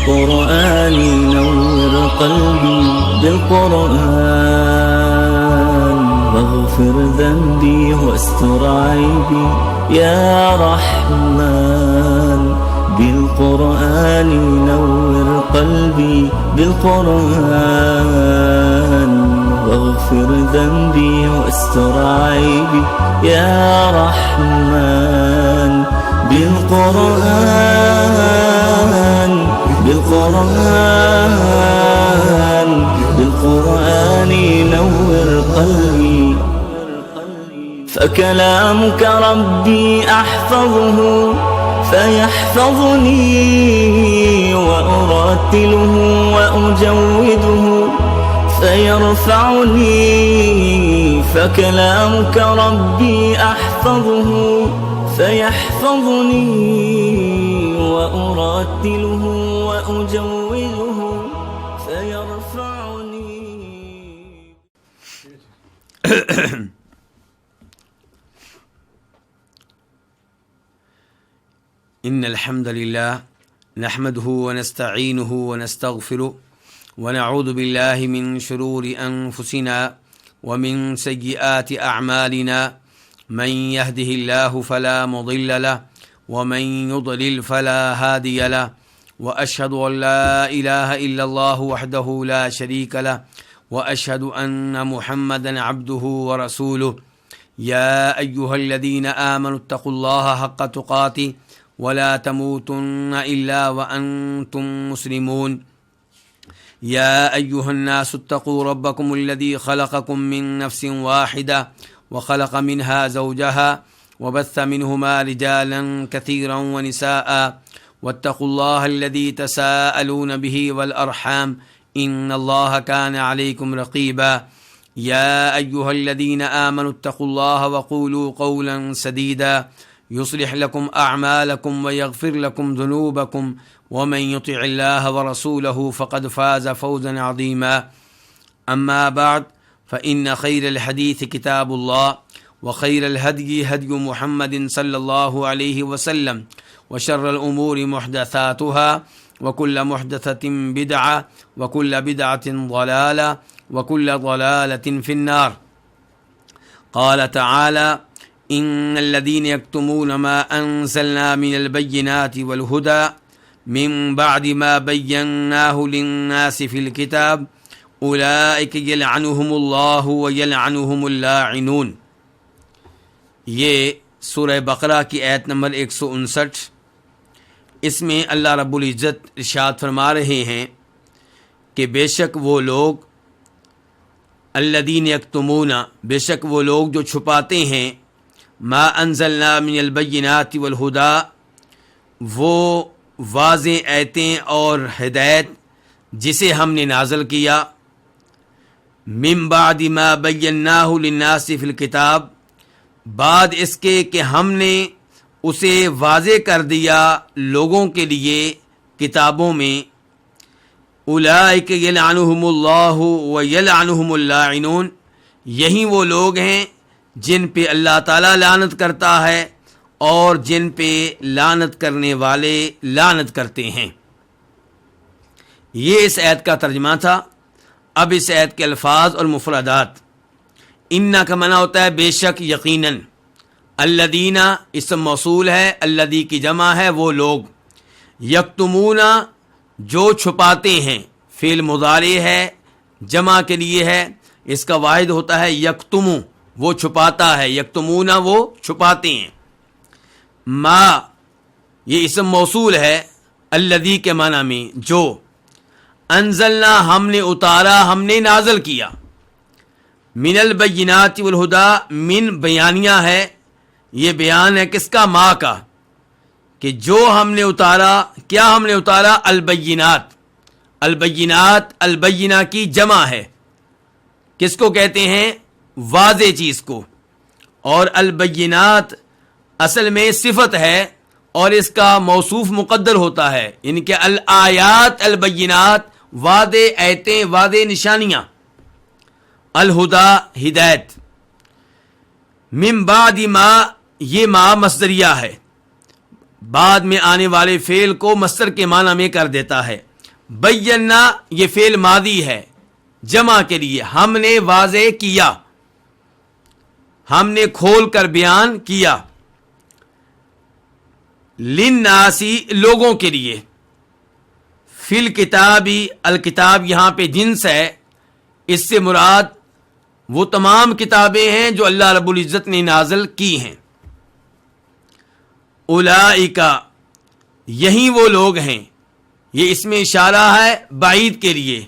بالقرآن نور قلبي بالقرآن واغفر ذنبي واستر عيبي يا رحمن بالقرآن نور قلبي بالقرآن واغفر ذنبي واستر عيبي يا رحمن بالقرآن بالقرآن بالقرآن نور قلبي فكلامك ربي أحفظه فيحفظني وأرتله وأجوده فيرفعني فكلامك ربي أحفظه فيحفظني وأرتله وأجوده فيرفعني. إن الحمد لله نحمده ونستعينه ونستغفره ونعوذ بالله من شرور أنفسنا ومن سيئات أعمالنا من يهده الله فلا مضل له ومن يضلل فلا هادي له وأشهد أن لا إله إلا الله وحده لا شريك له وأشهد أن محمدا عبده ورسوله يا أيها الذين آمنوا اتقوا الله حق تقاته ولا تموتن إلا وأنتم مسلمون يا أيها الناس اتقوا ربكم الذي خلقكم من نفس واحدة وخلق منها زوجها وبث منهما رجالا كثيرا ونساء واتقوا الله الذي تساءلون به والأرحام إن الله كان عليكم رقيبا يا أيها الذين آمنوا اتقوا الله وقولوا قولا سديدا يصلح لكم أعمالكم ويغفر لكم ذنوبكم ومن يطع الله ورسوله فقد فاز فوزا عظيما أما بعد فإن خير الحديث كتاب الله وخير الهدي هدي محمد صلى الله عليه وسلم وشر الأمور محدثاتها وكل محدثة بدعة وكل بدعة ضلالة وكل ضلالة في النار. قال تعالى إن الذين يكتمون ما أنزلنا من البينات والهدى من بعد ما بيناه للناس في الكتاب أولئك يلعنهم الله ويلعنهم اللاعنون. یہ سورہ بقرہ کی آیت نمبر 159. اس میں اللہ رب العزت ارشاد فرما رہے ہیں کہ بے شک وہ لوگ الذین یکتمون، بے شک وہ لوگ جو چھپاتے ہیں ما انزلنا من البینات والہدی، وہ واضح آیتیں اور ہدایت جسے ہم نے نازل کیا، من بعد ما بیناہ للناس فی الکتاب، بعد اس کے کہ ہم نے اسے واضح کر دیا لوگوں کے لیے کتابوں میں، اولئک یلعنہم اللہ ویلعنہم اللاعنون، یہی وہ لوگ ہیں جن پہ اللہ تعالیٰ لعنت کرتا ہے اور جن پہ لعنت کرنے والے لعنت کرتے ہیں. یہ اس آیت کا ترجمہ تھا. اب اس آیت کے الفاظ اور مفردات. ان کا معنی ہوتا ہے بے شک، یقیناً. الذین اسم موصول ہے، الذی کی جمع ہے وہ لوگ. یکتمون جو چھپاتے ہیں، فعل مضارع ہے، جمع کے لیے ہے. اس کا واحد ہوتا ہے یکتمو، وہ چھپاتا ہے. یکتمون وہ چھپاتے ہیں. ما یہ اسم موصول ہے الذی کے معنی میں جو. انزلنا ہم نے اتارا، ہم نے نازل کیا. من البینات والہدی، من بیانیہ ہے، یہ بیان ہے کس کا؟ ما کا، کہ جو ہم نے اتارا. کیا ہم نے اتارا؟ البینات. البینات البینہ کی جمع ہے. کس کو کہتے ہیں؟ واضح چیز کو. اور البینات اصل میں صفت ہے اور اس کا موصوف مقدر ہوتا ہے، یعنی کہ الآیات البینات، واضح آیتیں، واضح نشانیاں. الہدا ہدایت. من بعد ما، یہ ما مصدریہ ہے، بعد میں آنے والے فعل کو مصدر کے معنی میں کر دیتا ہے. بینا یہ فعل ماضی ہے جمع کے لیے، ہم نے واضح کیا، ہم نے کھول کر بیان کیا، للناسی لوگوں کے لیے، فی الکتابی الکتاب یہاں پہ جنس ہے، اس سے مراد وہ تمام کتابیں ہیں جو اللہ رب العزت نے نازل کی ہیں۔ اولئک یہی وہ لوگ ہیں، یہ اس میں اشارہ ہے بعید کے لیے،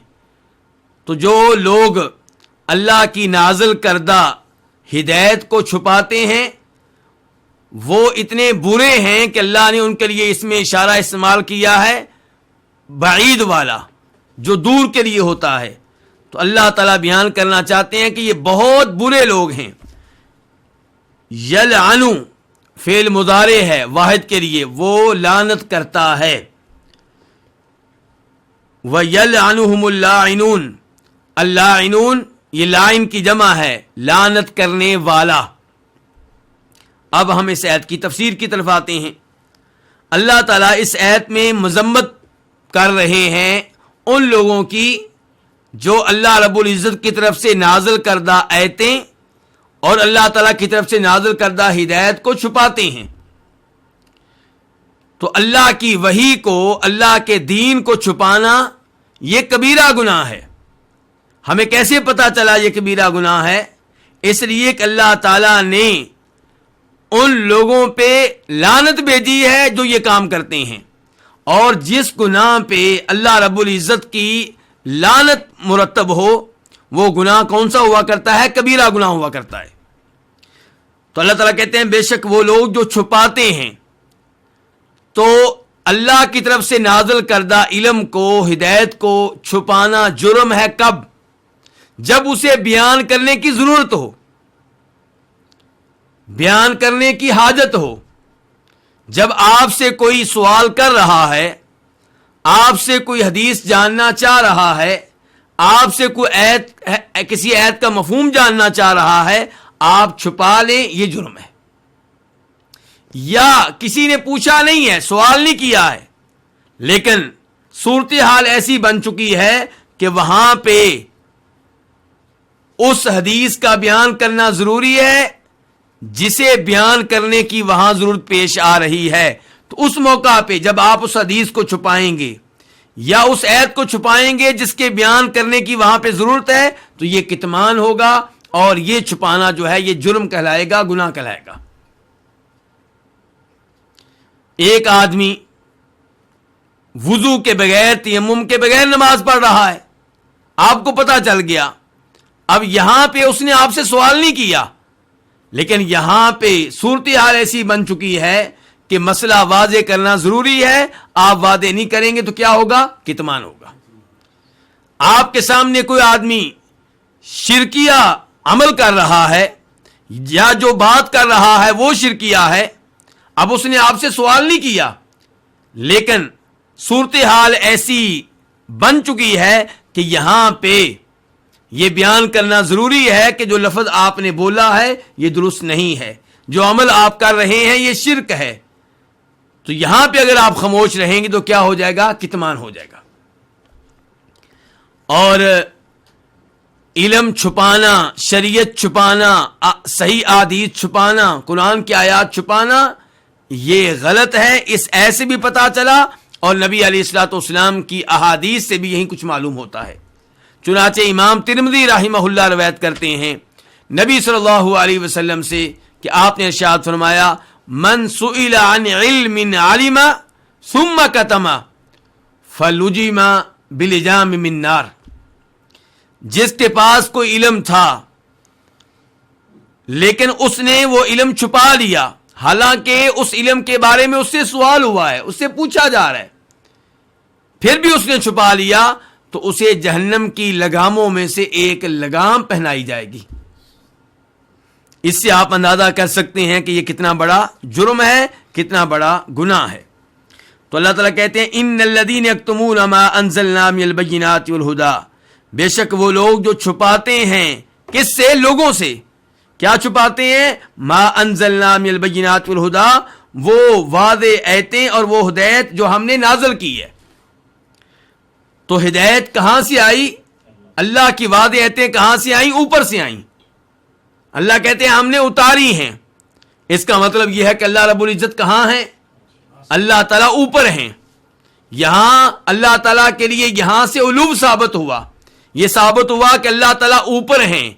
تو جو لوگ اللہ کی نازل کردہ ہدایت کو چھپاتے ہیں وہ اتنے برے ہیں کہ اللہ نے ان کے لیے اس میں اشارہ استعمال کیا ہے بعید والا، جو دور کے لیے ہوتا ہے۔ تو اللہ تعالیٰ بیان کرنا چاہتے ہیں کہ یہ بہت برے لوگ ہیں۔ یلعنو فعل مضارع ہے واحد کے لیے، وہ لعنت کرتا ہے۔ وَيَلْعَنُهُمُ اللَّاعِنُونَ اللَّاعِنُونَ یہ لائن کی جمع ہے، لعنت کرنے والا۔ اب ہم اس آیت کی تفسیر کی طرف آتے ہیں۔ اللہ تعالیٰ اس آیت میں مذمت کر رہے ہیں ان لوگوں کی جو اللہ رب العزت کی طرف سے نازل کردہ آیتیں اور اللہ تعالیٰ کی طرف سے نازل کردہ ہدایت کو چھپاتے ہیں۔ تو اللہ کی وحی کو، اللہ کے دین کو چھپانا یہ کبیرہ گناہ ہے۔ ہمیں کیسے پتا چلا یہ کبیرہ گناہ ہے؟ اس لیے کہ اللہ تعالیٰ نے ان لوگوں پہ لعنت بھیجی ہے جو یہ کام کرتے ہیں، اور جس گناہ پہ اللہ رب العزت کی لعنت مرتب ہو وہ گناہ کون سا ہوا کرتا ہے؟ کبیرہ گناہ ہوا کرتا ہے۔ تو اللہ تعالیٰ کہتے ہیں بے شک وہ لوگ جو چھپاتے ہیں، تو اللہ کی طرف سے نازل کردہ علم کو، ہدایت کو چھپانا جرم ہے۔ کب؟ جب اسے بیان کرنے کی ضرورت ہو، بیان کرنے کی حاجت ہو۔ جب آپ سے کوئی سوال کر رہا ہے، آپ سے کوئی حدیث جاننا چاہ رہا ہے، آپ سے کوئی آیت، کسی آیت کا مفہوم جاننا چاہ رہا ہے، آپ چھپا لیں، یہ جرم ہے۔ یا کسی نے پوچھا نہیں ہے، سوال نہیں کیا ہے، لیکن صورتحال ایسی بن چکی ہے کہ وہاں پہ اس حدیث کا بیان کرنا ضروری ہے جسے بیان کرنے کی وہاں ضرورت پیش آ رہی ہے۔ تو اس موقع پہ جب آپ اس حدیث کو چھپائیں گے یا اس آیت کو چھپائیں گے جس کے بیان کرنے کی وہاں پہ ضرورت ہے، تو یہ کتمان ہوگا، اور یہ چھپانا جو ہے یہ جرم کہلائے گا، گناہ کہلائے گا۔ ایک آدمی وضو کے بغیر، تیمم کے بغیر نماز پڑھ رہا ہے، آپ کو پتا چل گیا۔ اب یہاں پہ اس نے آپ سے سوال نہیں کیا، لیکن یہاں پہ صورتحال ایسی بن چکی ہے کہ مسئلہ واضح کرنا ضروری ہے۔ آپ واضح نہیں کریں گے تو کیا ہوگا؟ کتمان ہوگا۔ آپ کے سامنے کوئی آدمی شرکیہ عمل کر رہا ہے، یا جو بات کر رہا ہے وہ شرکیہ ہے، اب اس نے آپ سے سوال نہیں کیا، لیکن صورتحال ایسی بن چکی ہے کہ یہاں پہ یہ بیان کرنا ضروری ہے کہ جو لفظ آپ نے بولا ہے یہ درست نہیں ہے، جو عمل آپ کر رہے ہیں یہ شرک ہے۔ تو یہاں پہ اگر آپ خاموش رہیں گے تو کیا ہو جائے گا؟ کتمان ہو جائے گا۔ اور علم چھپانا، شریعت چھپانا، صحیح احادیث چھپانا، قرآن کی آیات چھپانا یہ غلط ہے۔ اس ایسے بھی پتا چلا، اور نبی علیہ الصلوۃ والسلام کی احادیث سے بھی یہی کچھ معلوم ہوتا ہے۔ چنانچہ امام ترمذی رحمہ اللہ روایت کرتے ہیں نبی صلی اللہ علیہ وسلم سے کہ آپ نے ارشاد فرمایا، من سئل عن علم علم ثم کتم فلجم بلجام من نار۔ جس کے پاس کوئی علم تھا لیکن اس نے وہ علم چھپا لیا، حالانکہ اس علم کے بارے میں اس سے سوال ہوا ہے، اس سے پوچھا جا رہا ہے، پھر بھی اس نے چھپا لیا، تو اسے جہنم کی لگاموں میں سے ایک لگام پہنائی جائے گی۔ اس سے آپ اندازہ کر سکتے ہیں کہ یہ کتنا بڑا جرم ہے، کتنا بڑا گناہ ہے۔ تو اللہ تعالیٰ کہتے ہیں ان الذین یکتمون ما انزلنا من البینات والہدی، بے شک وہ لوگ جو چھپاتے ہیں، کس سے؟ لوگوں سے۔ کیا چھپاتے ہیں؟ ما انزلنا من البینات والہدی، وہ واضح آیتیں اور وہ ہدایت جو ہم نے نازل کی ہے۔ تو ہدایت کہاں سے آئی؟ اللہ کی واضح آیتیں کہاں سے آئیں؟ اوپر سے آئیں. اللہ کہتے ہیں ہم نے اتاری ہیں. اس کا مطلب یہ ہے کہ اللہ رب العزت کہاں ہیں؟ اللہ تعالیٰ اوپر ہیں. یہاں اللہ تعالیٰ کے لیے یہاں سے علو ثابت ہوا. یہ ثابت ہوا کہ اللہ تعالیٰ اوپر ہیں.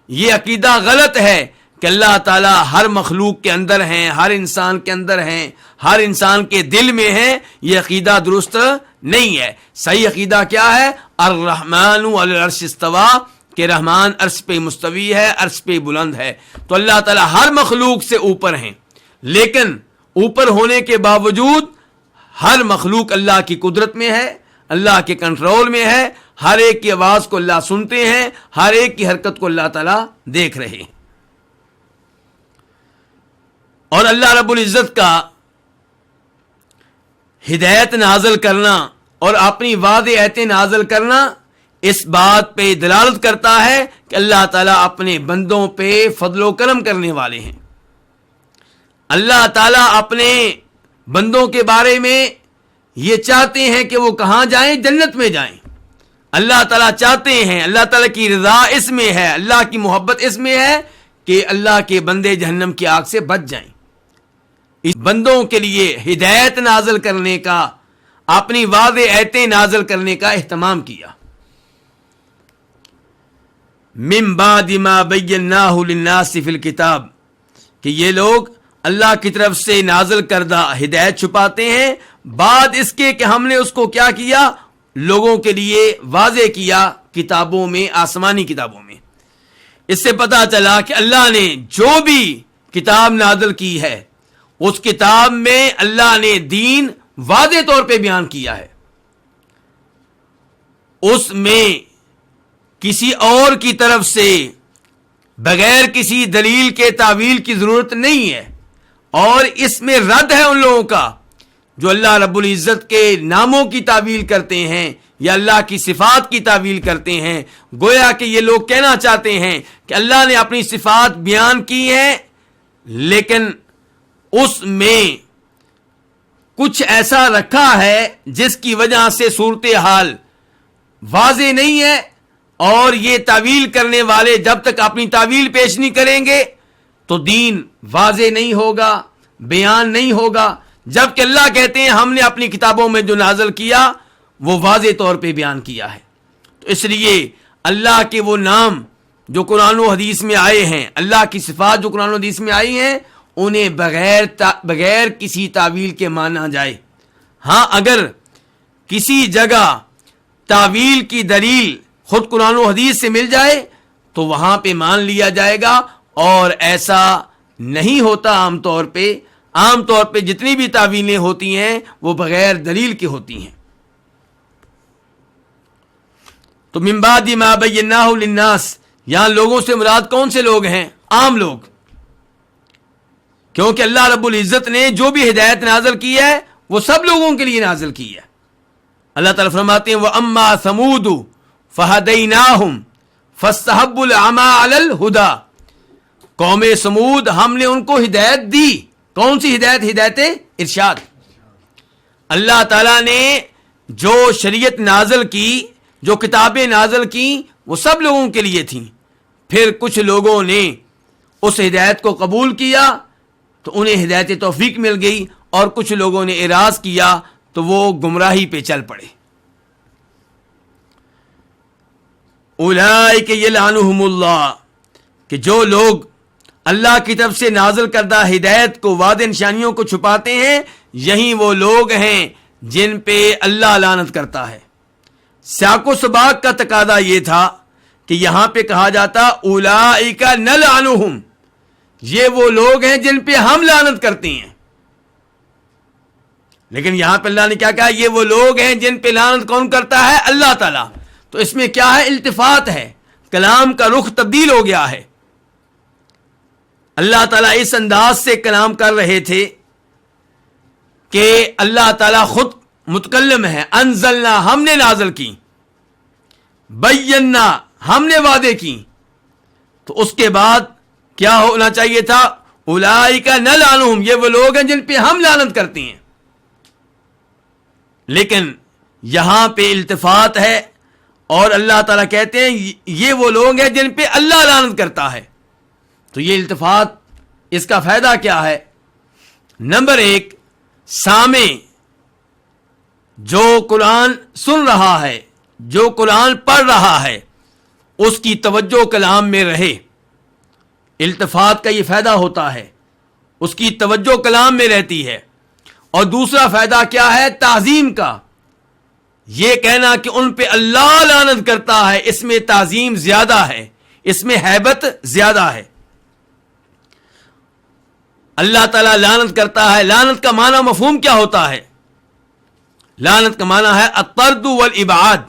یہ عقیدہ غلط ہے کہ اللہ تعالیٰ ہر مخلوق کے اندر ہیں، ہر انسان کے اندر ہیں، ہر انسان کے دل میں ہیں. یہ عقیدہ درست نہیں ہے. صحیح عقیدہ کیا ہے؟ الرحمن علی العرش استوی، کہ رحمان عرش پہ مستوی ہے، عرش پہ بلند ہے. تو اللہ تعالیٰ ہر مخلوق سے اوپر ہیں، لیکن اوپر ہونے کے باوجود ہر مخلوق اللہ کی قدرت میں ہے، اللہ کے کنٹرول میں ہے. ہر ایک کی آواز کو اللہ سنتے ہیں، ہر ایک کی حرکت کو اللہ تعالیٰ دیکھ رہے ہیں. اور اللہ رب العزت کا ہدایت نازل کرنا اور اپنی واضح آیتیں نازل کرنا اس بات پہ دلالت کرتا ہے کہ اللہ تعالیٰ اپنے بندوں پہ فضل و کرم کرنے والے ہیں. اللہ تعالیٰ اپنے بندوں کے بارے میں یہ چاہتے ہیں کہ وہ کہاں جائیں؟ جنت میں جائیں. اللہ تعالیٰ چاہتے ہیں، اللہ تعالیٰ کی رضا اس میں ہے، اللہ کی محبت اس میں ہے کہ اللہ کے بندے جہنم کی آگ سے بچ جائیں. اس بندوں کے لیے ہدایت نازل کرنے کا، اپنی واضح آیتیں نازل کرنے کا اہتمام کیا. من بعد ما بیناہ للناس فی الکتاب، کہ یہ لوگ اللہ کی طرف سے نازل کردہ ہدایت چھپاتے ہیں بعد اس کے کہ ہم نے اس کو کیا کیا؟ لوگوں کے لیے واضح کیا کتابوں میں، آسمانی کتابوں میں. اس سے پتہ چلا کہ اللہ نے جو بھی کتاب نازل کی ہے اس کتاب میں اللہ نے دین واضح طور پہ بیان کیا ہے. اس میں کسی اور کی طرف سے بغیر کسی دلیل کے تعویل کی ضرورت نہیں ہے. اور اس میں رد ہے ان لوگوں کا جو اللہ رب العزت کے ناموں کی تعویل کرتے ہیں یا اللہ کی صفات کی تعویل کرتے ہیں. گویا کہ یہ لوگ کہنا چاہتے ہیں کہ اللہ نے اپنی صفات بیان کی ہیں لیکن اس میں کچھ ایسا رکھا ہے جس کی وجہ سے صورتحال واضح نہیں ہے، اور یہ تعویل کرنے والے جب تک اپنی تعویل پیش نہیں کریں گے تو دین واضح نہیں ہوگا، بیان نہیں ہوگا. جبکہ اللہ کہتے ہیں ہم نے اپنی کتابوں میں جو نازل کیا وہ واضح طور پہ بیان کیا ہے. تو اس لیے اللہ کے وہ نام جو قرآن و حدیث میں آئے ہیں، اللہ کی صفات جو قرآن و حدیث میں آئی ہیں، انہیں بغیر کسی تعویل کے مانا جائے. ہاں اگر کسی جگہ تعویل کی دلیل خود قرآن و حدیث سے مل جائے تو وہاں پہ مان لیا جائے گا، اور ایسا نہیں ہوتا. عام طور پہ جتنی بھی تعویلیں ہوتی ہیں وہ بغیر دلیل کے ہوتی ہیں. تو من بعد ما بیناہ للناس، یہاں لوگوں سے مراد کون سے لوگ ہیں؟ عام لوگ، کیونکہ اللہ رب العزت نے جو بھی ہدایت نازل کی ہے وہ سب لوگوں کے لیے نازل کی ہے. اللہ تعالیٰ فرماتے ہیں وَأَمَّا ثَمُودُ فَهَدَيْنَاهُمْ فَاسْتَحَبُّوا الْعَمَىٰ عَلَى الْهُدَىٰ، قوم سمود ہم نے ان کو ہدایت دی. کون سی ہدایت؟ ہدایت ارشاد. اللہ تعالیٰ نے جو شریعت نازل کی، جو کتابیں نازل کی، وہ سب لوگوں کے لیے تھیں. پھر کچھ لوگوں نے اس ہدایت کو قبول کیا تو انہیں ہدایت توفیق مل گئی، اور کچھ لوگوں نے اعراض کیا تو وہ گمراہی پہ چل پڑے. اولئک یلعنہم اللہ، کہ جو لوگ اللہ کی طرف سے نازل کردہ ہدایت کو، واضح نشانیوں کو چھپاتے ہیں، یہی وہ لوگ ہیں جن پہ اللہ لعنت کرتا ہے. سیاق و سباق کا تقاضا یہ تھا کہ یہاں پہ کہا جاتا اولئک نلعنہم، یہ وہ لوگ ہیں جن پہ ہم لعنت کرتے ہیں. لیکن یہاں پہ اللہ نے کیا کہا؟ یہ وہ لوگ ہیں جن پہ لعنت کون کرتا ہے؟ اللہ تعالیٰ. تو اس میں کیا ہے؟ التفات ہے، کلام کا رخ تبدیل ہو گیا ہے. اللہ تعالیٰ اس انداز سے کلام کر رہے تھے کہ اللہ تعالیٰ خود متکلم ہے. انزلنا، ہم نے نازل کی، بینا، ہم نے وعدے کی. تو اس کے بعد کیا ہونا چاہیے تھا؟ اولئک نلعنہم، یہ وہ لوگ ہیں جن پہ ہم لعنت کرتے ہیں. لیکن یہاں پہ التفات ہے، اور اللہ تعالیٰ کہتے ہیں یہ وہ لوگ ہیں جن پہ اللہ لعنت کرتا ہے. تو یہ التفات، اس کا فائدہ کیا ہے؟ نمبر 1، سامع جو قرآن سن رہا ہے، جو قرآن پڑھ رہا ہے، اس کی توجہ کلام میں رہے. التفات کا یہ فائدہ ہوتا ہے، اس کی توجہ کلام میں رہتی ہے. اور دوسرا فائدہ کیا ہے؟ تعظیم کا. یہ کہنا کہ ان پہ اللہ لعنت کرتا ہے، اس میں تعظیم زیادہ ہے، اس میں ہیبت زیادہ ہے. اللہ تعالیٰ لعنت کرتا ہے. لعنت کا معنی مفہوم کیا ہوتا ہے؟ لعنت کا معنی ہے الطرد والابعاد.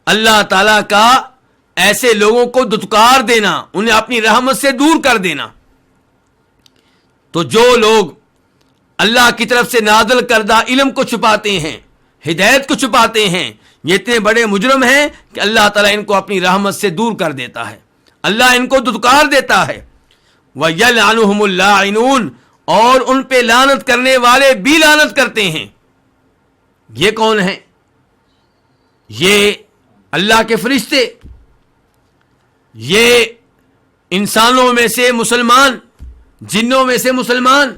اللہ تعالیٰ کا ایسے لوگوں کو دتکار دینا، انہیں اپنی رحمت سے دور کر دینا. تو جو لوگ اللہ کی طرف سے نازل کردہ علم کو چھپاتے ہیں، ہدایت کو چھپاتے ہیں، یہ اتنے بڑے مجرم ہیں کہ اللہ تعالیٰ ان کو اپنی رحمت سے دور کر دیتا ہے. اللہ ان کو دتکار دیتا ہے. وَيَلْعَنُهُمُ اللَّاعِنُونَ، اور ان پہ لعنت کرنے والے بھی لعنت کرتے ہیں. یہ کون ہیں؟ یہ اللہ کے فرشتے، یہ انسانوں میں سے مسلمان، جنوں میں سے مسلمان،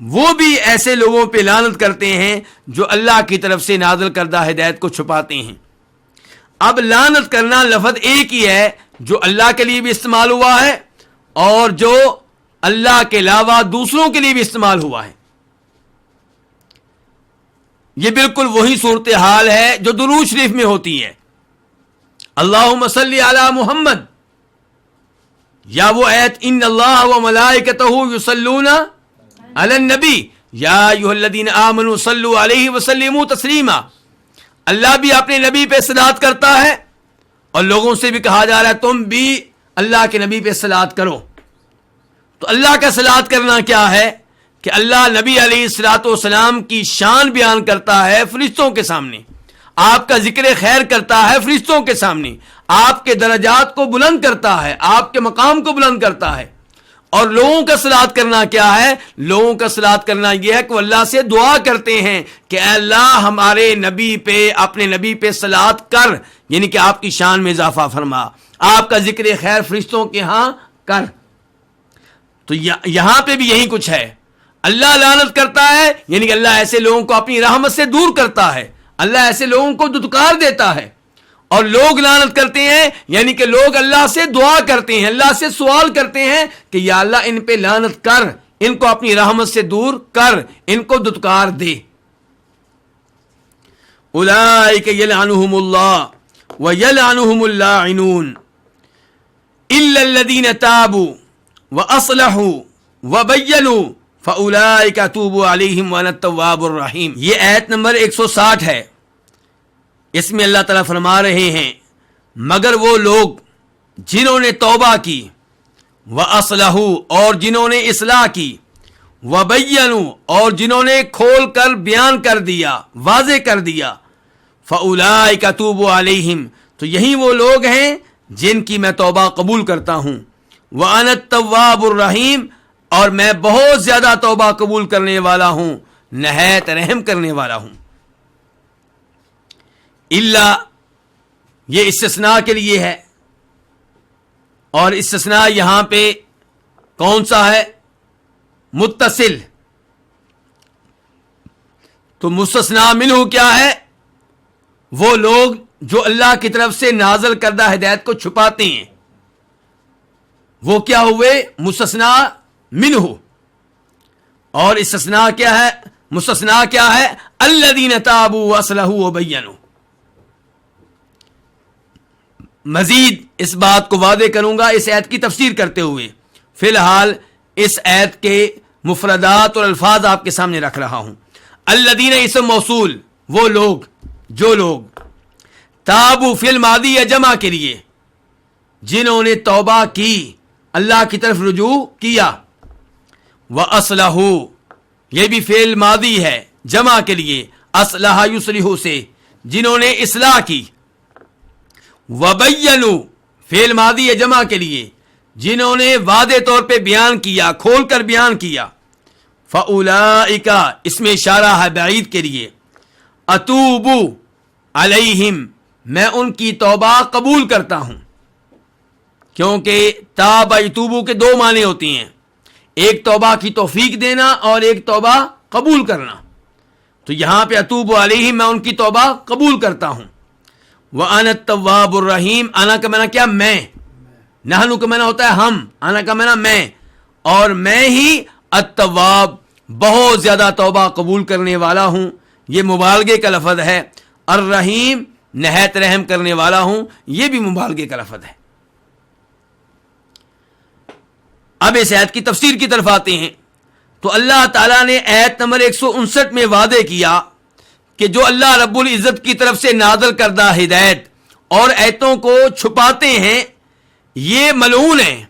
وہ بھی ایسے لوگوں پہ لعنت کرتے ہیں جو اللہ کی طرف سے نازل کردہ ہدایت کو چھپاتے ہیں. اب لعنت کرنا لفظ ایک ہی ہے جو اللہ کے لیے بھی استعمال ہوا ہے اور جو اللہ کے علاوہ دوسروں کے لیے بھی استعمال ہوا ہے. یہ بالکل وہی صورتحال ہے جو درود شریف میں ہوتی ہے. اللہم صلی علی محمد، یا وہ آیت ان اللہ و ملائکتہ یصلون علی النبی یا ایھا الذین آمنوا صلوا علیہ وسلموا تسلیما. اللہ بھی اپنے نبی پہ صلوات کرتا ہے، اور لوگوں سے بھی کہا جا رہا ہے تم بھی اللہ کے نبی پہ صلوات کرو. تو اللہ کا صلوات کرنا کیا ہے کہ اللہ نبی علیہ الصلوۃ والسلام کی شان بیان کرتا ہے فرشتوں کے سامنے، آپ کا ذکر خیر کرتا ہے فرشتوں کے سامنے، آپ کے درجات کو بلند کرتا ہے، آپ کے مقام کو بلند کرتا ہے. اور لوگوں کا صلوات کرنا کیا ہے؟ لوگوں کا صلوات کرنا یہ ہے کہ وہ اللہ سے دعا کرتے ہیں کہ اے اللہ ہمارے نبی پہ، اپنے نبی پہ صلوات کر، یعنی کہ آپ کی شان میں اضافہ فرما، آپ کا ذکر خیر فرشتوں کے ہاں کر. تو یہاں پہ بھی یہی کچھ ہے. اللہ لعنت کرتا ہے، یعنی کہ اللہ ایسے لوگوں کو اپنی رحمت سے دور کرتا ہے، اللہ ایسے لوگوں کو دتکار دیتا ہے. اور لوگ لعنت کرتے ہیں، یعنی کہ لوگ اللہ سے دعا کرتے ہیں، اللہ سے سوال کرتے ہیں کہ یا اللہ ان پہ لعنت کر، ان کو اپنی رحمت سے دور کر، ان کو دتکار دے. اولئک یلعنہم اللہ ویلعنہم اللاعنون الا الذین تابوا واصلحوا وبینوا فاولئک اتوب علیہم وانا التواب الرحیم. یہ آیت نمبر 160 ہے. اس میں اللہ تعالیٰ فرما رہے ہیں مگر وہ لوگ جنہوں نے توبہ کی، وَأَصْلَحُوا اور جنہوں نے اصلاح کی، وَبَيَّنُوا اور جنہوں نے کھول کر بیان کر دیا، واضح کر دیا، فَأُولَئِكَ أَتُوبُ عَلَيْهِمْ تو یہی وہ لوگ ہیں جن کی میں توبہ قبول کرتا ہوں. وَأَنَا التَّوَّابُ الرَّحِيمُ اور میں بہت زیادہ توبہ قبول کرنے والا ہوں، نہایت رحم کرنے والا ہوں. اللہ یہ استثناء کے لیے ہے، اور استثناء یہاں پہ کون سا ہے؟ متصل. تو مستثنیٰ منہ کیا ہے؟ وہ لوگ جو اللہ کی طرف سے نازل کردہ ہدایت کو چھپاتے ہیں، وہ کیا ہوئے؟ مستثنیٰ منہ. اور استثناء کیا ہے؟ مستثنیٰ کیا ہے؟ الذین تابوا واصلحوا وبینوا. مزید اس بات کو واضح کروں گا اس آیت کی تفسیر کرتے ہوئے. فی الحال اس آیت کے مفردات اور الفاظ آپ کے سامنے رکھ رہا ہوں. الذین اسم موصول، وہ لوگ جو لوگ، تابوا فی الماضی یا جمع کے لیے، جنہوں نے توبہ کی، اللہ کی طرف رجوع کیا. وَأَصْلَحُوا یہ بھی فعل ماضی ہے جمع کے لیے، اصلح یصلح سے، جنہوں نے اصلاح کی. وَبَيَّنُوا فعل ماضی ہے جمع کے لیے، جنہوں نے واضح طور پہ بیان کیا، کھول کر بیان کیا. فَأُولَئِكَ اس میں اشارہ ہے بعید کے لیے. اتوب علیہم، میں ان کی توبہ قبول کرتا ہوں. کیونکہ تاب یتوبو کے دو معنی ہوتی ہیں، ایک توبہ کی توفیق دینا اور ایک توبہ قبول کرنا. تو یہاں پہ اتوب علیہم، میں ان کی توبہ قبول کرتا ہوں. وَأَنَا التَّوَّابُ الرَّحِيمُ، انا کا معنی کیا؟ میں. نحنو کا معنی ہوتا ہے ہم، انا کا معنی میں، اور میں ہی التواب، بہت زیادہ توبہ قبول کرنے والا ہوں. یہ مبالغے کا لفظ ہے. الرحیم، نہایت رحم کرنے والا ہوں، یہ بھی مبالغے کا لفظ ہے. اب اس آیت کی تفسیر کی طرف آتے ہیں. تو اللہ تعالیٰ نے آیت نمبر 159 میں وعدے کیا کہ جو اللہ رب العزت کی طرف سے نازل کردہ ہدایت اور آیتوں کو چھپاتے ہیں یہ ملعون ہیں،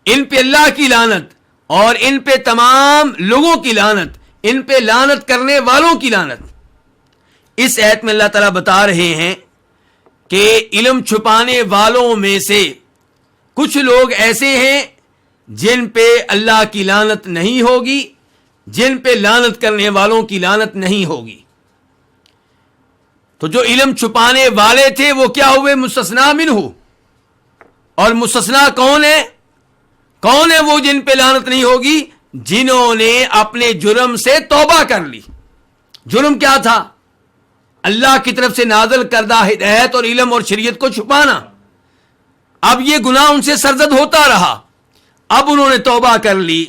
ان پہ اللہ کی لعنت اور ان پہ تمام لوگوں کی لعنت، ان پہ لعنت کرنے والوں کی لعنت. اس آیت میں اللہ تعالیٰ بتا رہے ہیں کہ علم چھپانے والوں میں سے کچھ لوگ ایسے ہیں جن پہ اللہ کی لعنت نہیں ہوگی، جن پہ لعنت کرنے والوں کی لعنت نہیں ہوگی. تو جو علم چھپانے والے تھے وہ کیا ہوئے؟ مستثنا منہ. اور مستثنا کون ہے؟ کون ہے وہ جن پہ لعنت نہیں ہوگی؟ جنہوں نے اپنے جرم سے توبہ کر لی. جرم کیا تھا؟ اللہ کی طرف سے نازل کردہ ہدایت اور علم اور شریعت کو چھپانا. اب یہ گناہ ان سے سرزد ہوتا رہا. اب انہوں نے توبہ کر لی،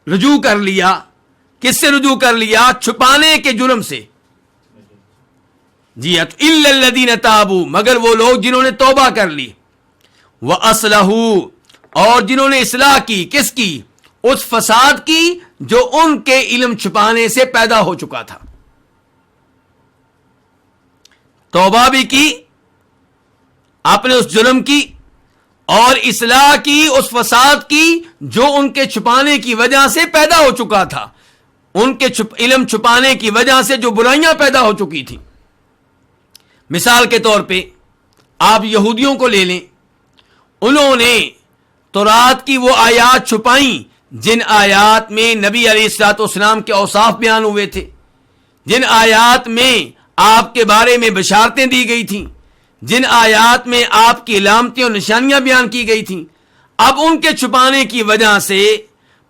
رجوع کر لیا. کس سے رجوع کر لیا؟ چھپانے کے جرم سے. جی الا الذین تابوا، مگر وہ لوگ جنہوں نے توبہ کر لی. وَأَصْلَحُوا، اور جنہوں نے اصلاح کی. کس کی؟ اس فساد کی جو ان کے علم چھپانے سے پیدا ہو چکا تھا. توبہ بھی کی آپ نے اس جرم کی، اور اصلاح کی اس فساد کی جو ان کے چھپانے کی وجہ سے پیدا ہو چکا تھا. ان کے علم چھپانے کی وجہ سے جو برائیاں پیدا ہو چکی تھیں. مثال کے طور پہ آپ یہودیوں کو لے لیں، انہوں نے تورات کی وہ آیات چھپائیں جن آیات میں نبی علیہ الصلوۃ والسلام کے اوصاف بیان ہوئے تھے، جن آیات میں آپ کے بارے میں بشارتیں دی گئی تھیں، جن آیات میں آپ کی علامتیں اور نشانیاں بیان کی گئی تھیں. اب ان کے چھپانے کی وجہ سے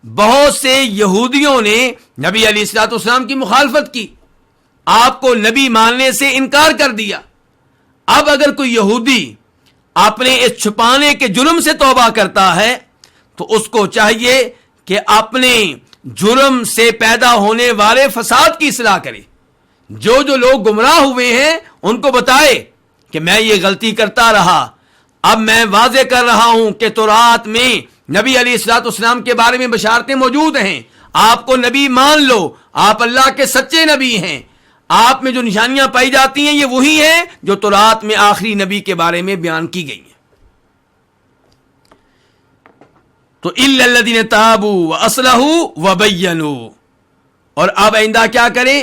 بہت سے یہودیوں نے نبی علیہ الصلوۃ والسلام کی مخالفت کی، آپ کو نبی ماننے سے انکار کر دیا. اب اگر کوئی یہودی اپنے اس چھپانے کے جرم سے توبہ کرتا ہے تو اس کو چاہیے کہ اپنے جرم سے پیدا ہونے والے فساد کی اصلاح کرے. جو لوگ گمراہ ہوئے ہیں ان کو بتائے کہ میں یہ غلطی کرتا رہا، اب میں واضح کر رہا ہوں کہ تورات میں نبی علیہ الصلوۃ والسلام کے بارے میں بشارتیں موجود ہیں، آپ کو نبی مان لو، آپ اللہ کے سچے نبی ہیں. آپ میں جو نشانیاں پائی جاتی ہیں یہ وہی ہیں جو تورات میں آخری نبی کے بارے میں بیان کی گئی ہیں. تو الا الذین تابوا واصلحوا وبینوا. اور اب آئندہ کیا کریں؟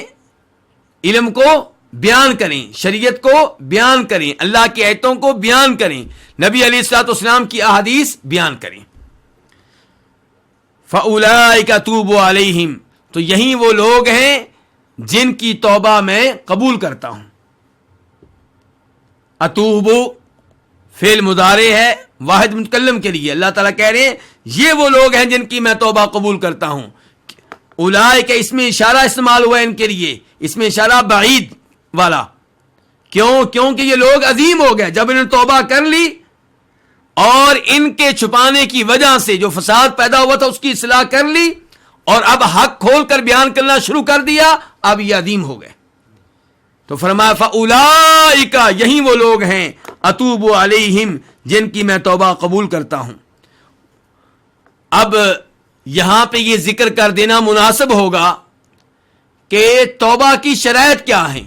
علم کو بیان کریں، شریعت کو بیان کریں، اللہ کی آیتوں کو بیان کریں، نبی علیہ الصلوۃ والسلام کی احادیث بیان کریں. فَأُولَٰئِكَ أَتُوبُ عَلَيْهِمْ، تو یہی وہ لوگ ہیں جن کی توبہ میں قبول کرتا ہوں. اتوب فعل مضارع ہے واحد متکلم کے لیے. اللہ تعالیٰ کہہ رہے ہیں یہ وہ لوگ ہیں جن کی میں توبہ قبول کرتا ہوں. اولئک اس میں اشارہ استعمال ہوا ہے ان کے لیے، اس میں اشارہ بعید والا. کیونکہ یہ لوگ عظیم ہو گئے جب انہوں نے توبہ کر لی اور ان کے چھپانے کی وجہ سے جو فساد پیدا ہوا تھا اس کی اصلاح کر لی اور اب حق کھول کر بیان کرنا شروع کر دیا، اب یہ عظیم ہو گئے. تو فرمایا فاولئک، یہی وہ لوگ ہیں اتوب علیہم جن کی میں توبہ قبول کرتا ہوں. اب یہاں پہ یہ ذکر کر دینا مناسب ہوگا کہ توبہ کی شرائط کیا ہیں.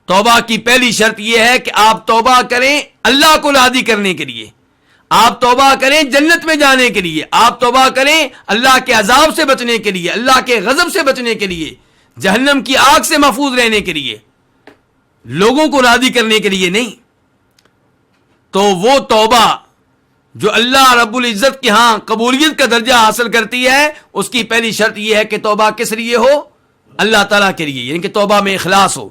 توبہ کی پہلی شرط یہ ہے کہ آپ توبہ کریں اللہ کو راضی کرنے کے لیے، آپ توبہ کریں جنت میں جانے کے لیے، آپ توبہ کریں اللہ کے عذاب سے بچنے کے لیے، اللہ کے غضب سے بچنے کے لیے، جہنم کی آگ سے محفوظ رہنے کے لیے، لوگوں کو راضی کرنے کے لیے نہیں. تو وہ توبہ جو اللہ رب العزت کے ہاں قبولیت کا درجہ حاصل کرتی ہے اس کی پہلی شرط یہ ہے کہ توبہ کس لیے ہو؟ اللہ تعالیٰ کے لیے، یعنی کہ توبہ میں اخلاص ہو۔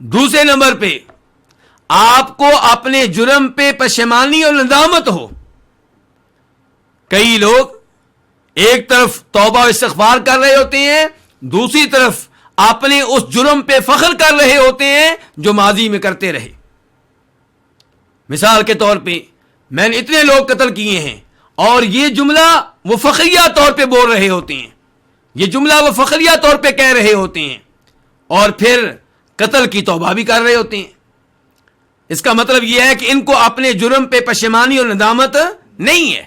دوسرے نمبر پہ آپ کو اپنے جرم پہ پشیمانی اور ندامت ہو۔ کئی لوگ ایک طرف توبہ و استغفار کر رہے ہوتے ہیں، دوسری طرف اپنے اس جرم پہ فخر کر رہے ہوتے ہیں جو ماضی میں کرتے رہے۔ مثال کے طور پہ میں نے اتنے لوگ قتل کیے ہیں، اور یہ جملہ وہ فخریہ طور پہ بول رہے ہوتے ہیں، یہ جملہ وہ فخریہ طور پہ کہہ رہے ہوتے ہیں، اور پھر قتل کی توبہ بھی کر رہے ہوتے ہیں۔ اس کا مطلب یہ ہے کہ ان کو اپنے جرم پہ پشیمانی اور ندامت نہیں ہے۔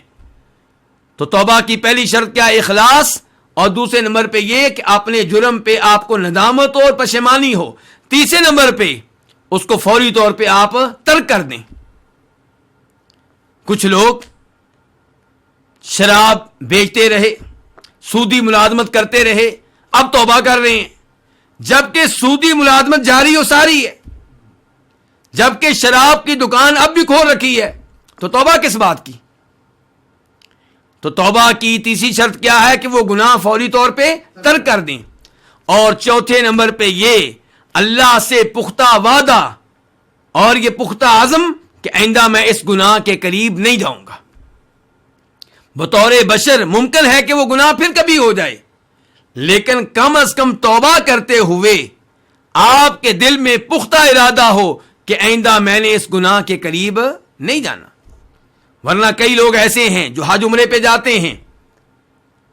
تو توبہ کی پہلی شرط کیا؟ اخلاص، اور دوسرے نمبر پہ یہ کہ اپنے جرم پہ آپ کو ندامت ہو اور پشیمانی ہو۔ تیسرے نمبر پہ اس کو فوری طور پہ آپ ترک کر دیں۔ کچھ لوگ شراب بیچتے رہے، سودی ملازمت کرتے رہے، اب توبہ کر رہے ہیں، جبکہ سودی ملازمت جاری و ساری ہے، جبکہ شراب کی دکان اب بھی کھول رکھی ہے، تو توبہ کس بات کی؟ تو توبہ کی تیسری شرط کیا ہے کہ وہ گناہ فوری طور پہ ترک کر دیں۔ اور چوتھے نمبر پہ یہ اللہ سے پختہ وعدہ اور یہ پختہ عزم کہ آئندہ میں اس گناہ کے قریب نہیں جاؤں گا۔ بطور بشر ممکن ہے کہ وہ گناہ پھر کبھی ہو جائے، لیکن کم از کم توبہ کرتے ہوئے آپ کے دل میں پختہ ارادہ ہو کہ آئندہ میں نے اس گناہ کے قریب نہیں جانا۔ ورنہ کئی لوگ ایسے ہیں جو حج عمرے پہ جاتے ہیں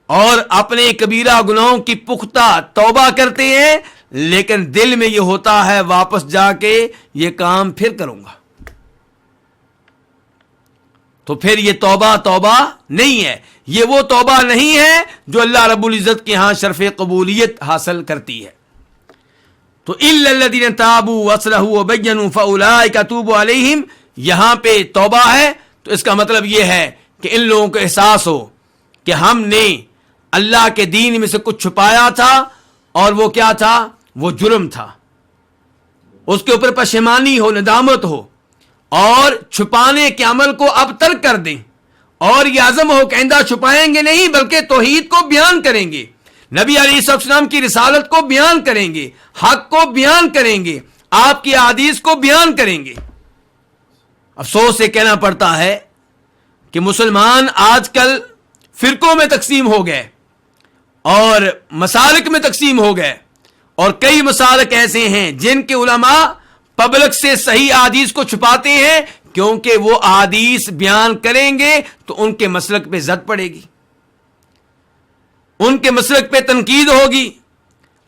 اور اپنے کبیرہ گناہوں کی پختہ توبہ کرتے ہیں، لیکن دل میں یہ ہوتا ہے واپس جا کے یہ کام پھر کروں گا۔ تو پھر یہ توبہ نہیں ہے، یہ وہ توبہ نہیں ہے جو اللہ رب العزت کے ہاں شرف قبولیت حاصل کرتی ہے۔ تو اِلَّا الَّذِينَ تَابُوا وَأَصْلَحُوا وَبَيَّنُوا فَأُولَٰئِكَ أَتُوبُ عَلَيْهِمْ، یہاں پہ توبہ ہے تو اس کا مطلب یہ ہے کہ ان لوگوں کو احساس ہو کہ ہم نے اللہ کے دین میں سے کچھ چھپایا تھا، اور وہ کیا تھا؟ وہ جرم تھا، اس کے اوپر پشیمانی ہو، ندامت ہو، اور چھپانے کے عمل کو اب ترک کر دیں، اور یہ عزم ہو کہ آئندہ چھپائیں گے نہیں بلکہ توحید کو بیان کریں گے، نبی علیہ السلام کی رسالت کو بیان کریں گے، حق کو بیان کریں گے، آپ کی احادیث کو بیان کریں گے۔ افسوس سے کہنا پڑتا ہے کہ مسلمان آج کل فرقوں میں تقسیم ہو گئے اور مسالک میں تقسیم ہو گئے، اور کئی مسالک ایسے ہیں جن کے علماء پبلک سے صحیح احادیث کو چھپاتے ہیں، کیونکہ وہ احادیث بیان کریں گے تو ان کے مسلک پہ زد پڑے گی، ان کے مسلک پہ تنقید ہوگی،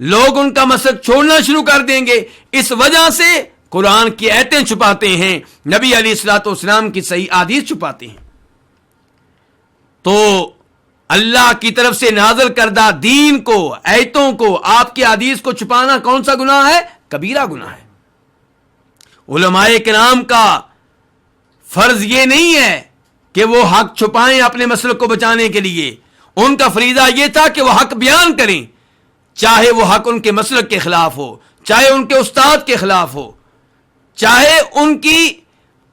لوگ ان کا مسلک چھوڑنا شروع کر دیں گے۔ اس وجہ سے قرآن کی آیتیں چھپاتے ہیں، نبی علیہ الصلوۃ والسلام کی صحیح احادیث چھپاتے ہیں۔ تو اللہ کی طرف سے نازل کردہ دین کو، آیتوں کو، آپ کی احادیث کو چھپانا کون سا گناہ ہے؟ کبیرہ گناہ ہے۔ علماء کرام کا فرض یہ نہیں ہے کہ وہ حق چھپائیں اپنے مسلک کو بچانے کے لیے، ان کا فریضہ یہ تھا کہ وہ حق بیان کریں، چاہے وہ حق ان کے مسلک کے خلاف ہو، چاہے ان کے استاد کے خلاف ہو، چاہے ان کی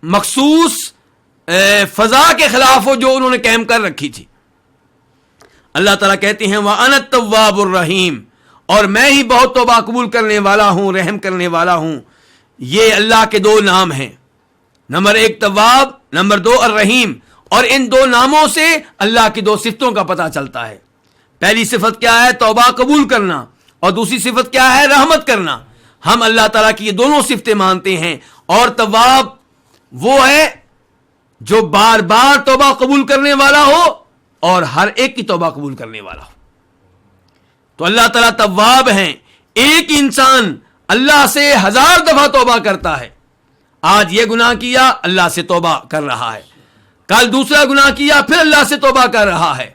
مخصوص فضا کے خلاف ہو جو انہوں نے قائم کر رکھی تھی۔ اللہ تعالیٰ کہتے ہیں وَأَنَا التَّوَّابُ الرَّحِيمُ، اور میں ہی بہت توبہ قبول کرنے والا ہوں، رحم کرنے والا ہوں۔ یہ اللہ کے دو نام ہیں، نمبر ایک تواب، نمبر دو الرحیم، اور ان دو ناموں سے اللہ کی دو صفتوں کا پتہ چلتا ہے۔ پہلی صفت کیا ہے؟ توبہ قبول کرنا، اور دوسری صفت کیا ہے؟ رحمت کرنا۔ ہم اللہ تعالیٰ کی یہ دونوں صفتیں مانتے ہیں، اور تواب وہ ہے جو بار بار توبہ قبول کرنے والا ہو اور ہر ایک کی توبہ قبول کرنے والا ہو۔ تو اللہ تعالیٰ تواب ہیں، ایک انسان اللہ سے 1000 دفعہ توبہ کرتا ہے۔ آج یہ گناہ کیا، اللہ سے توبہ کر رہا ہے، کل دوسرا گناہ کیا، پھر اللہ سے توبہ کر رہا ہے،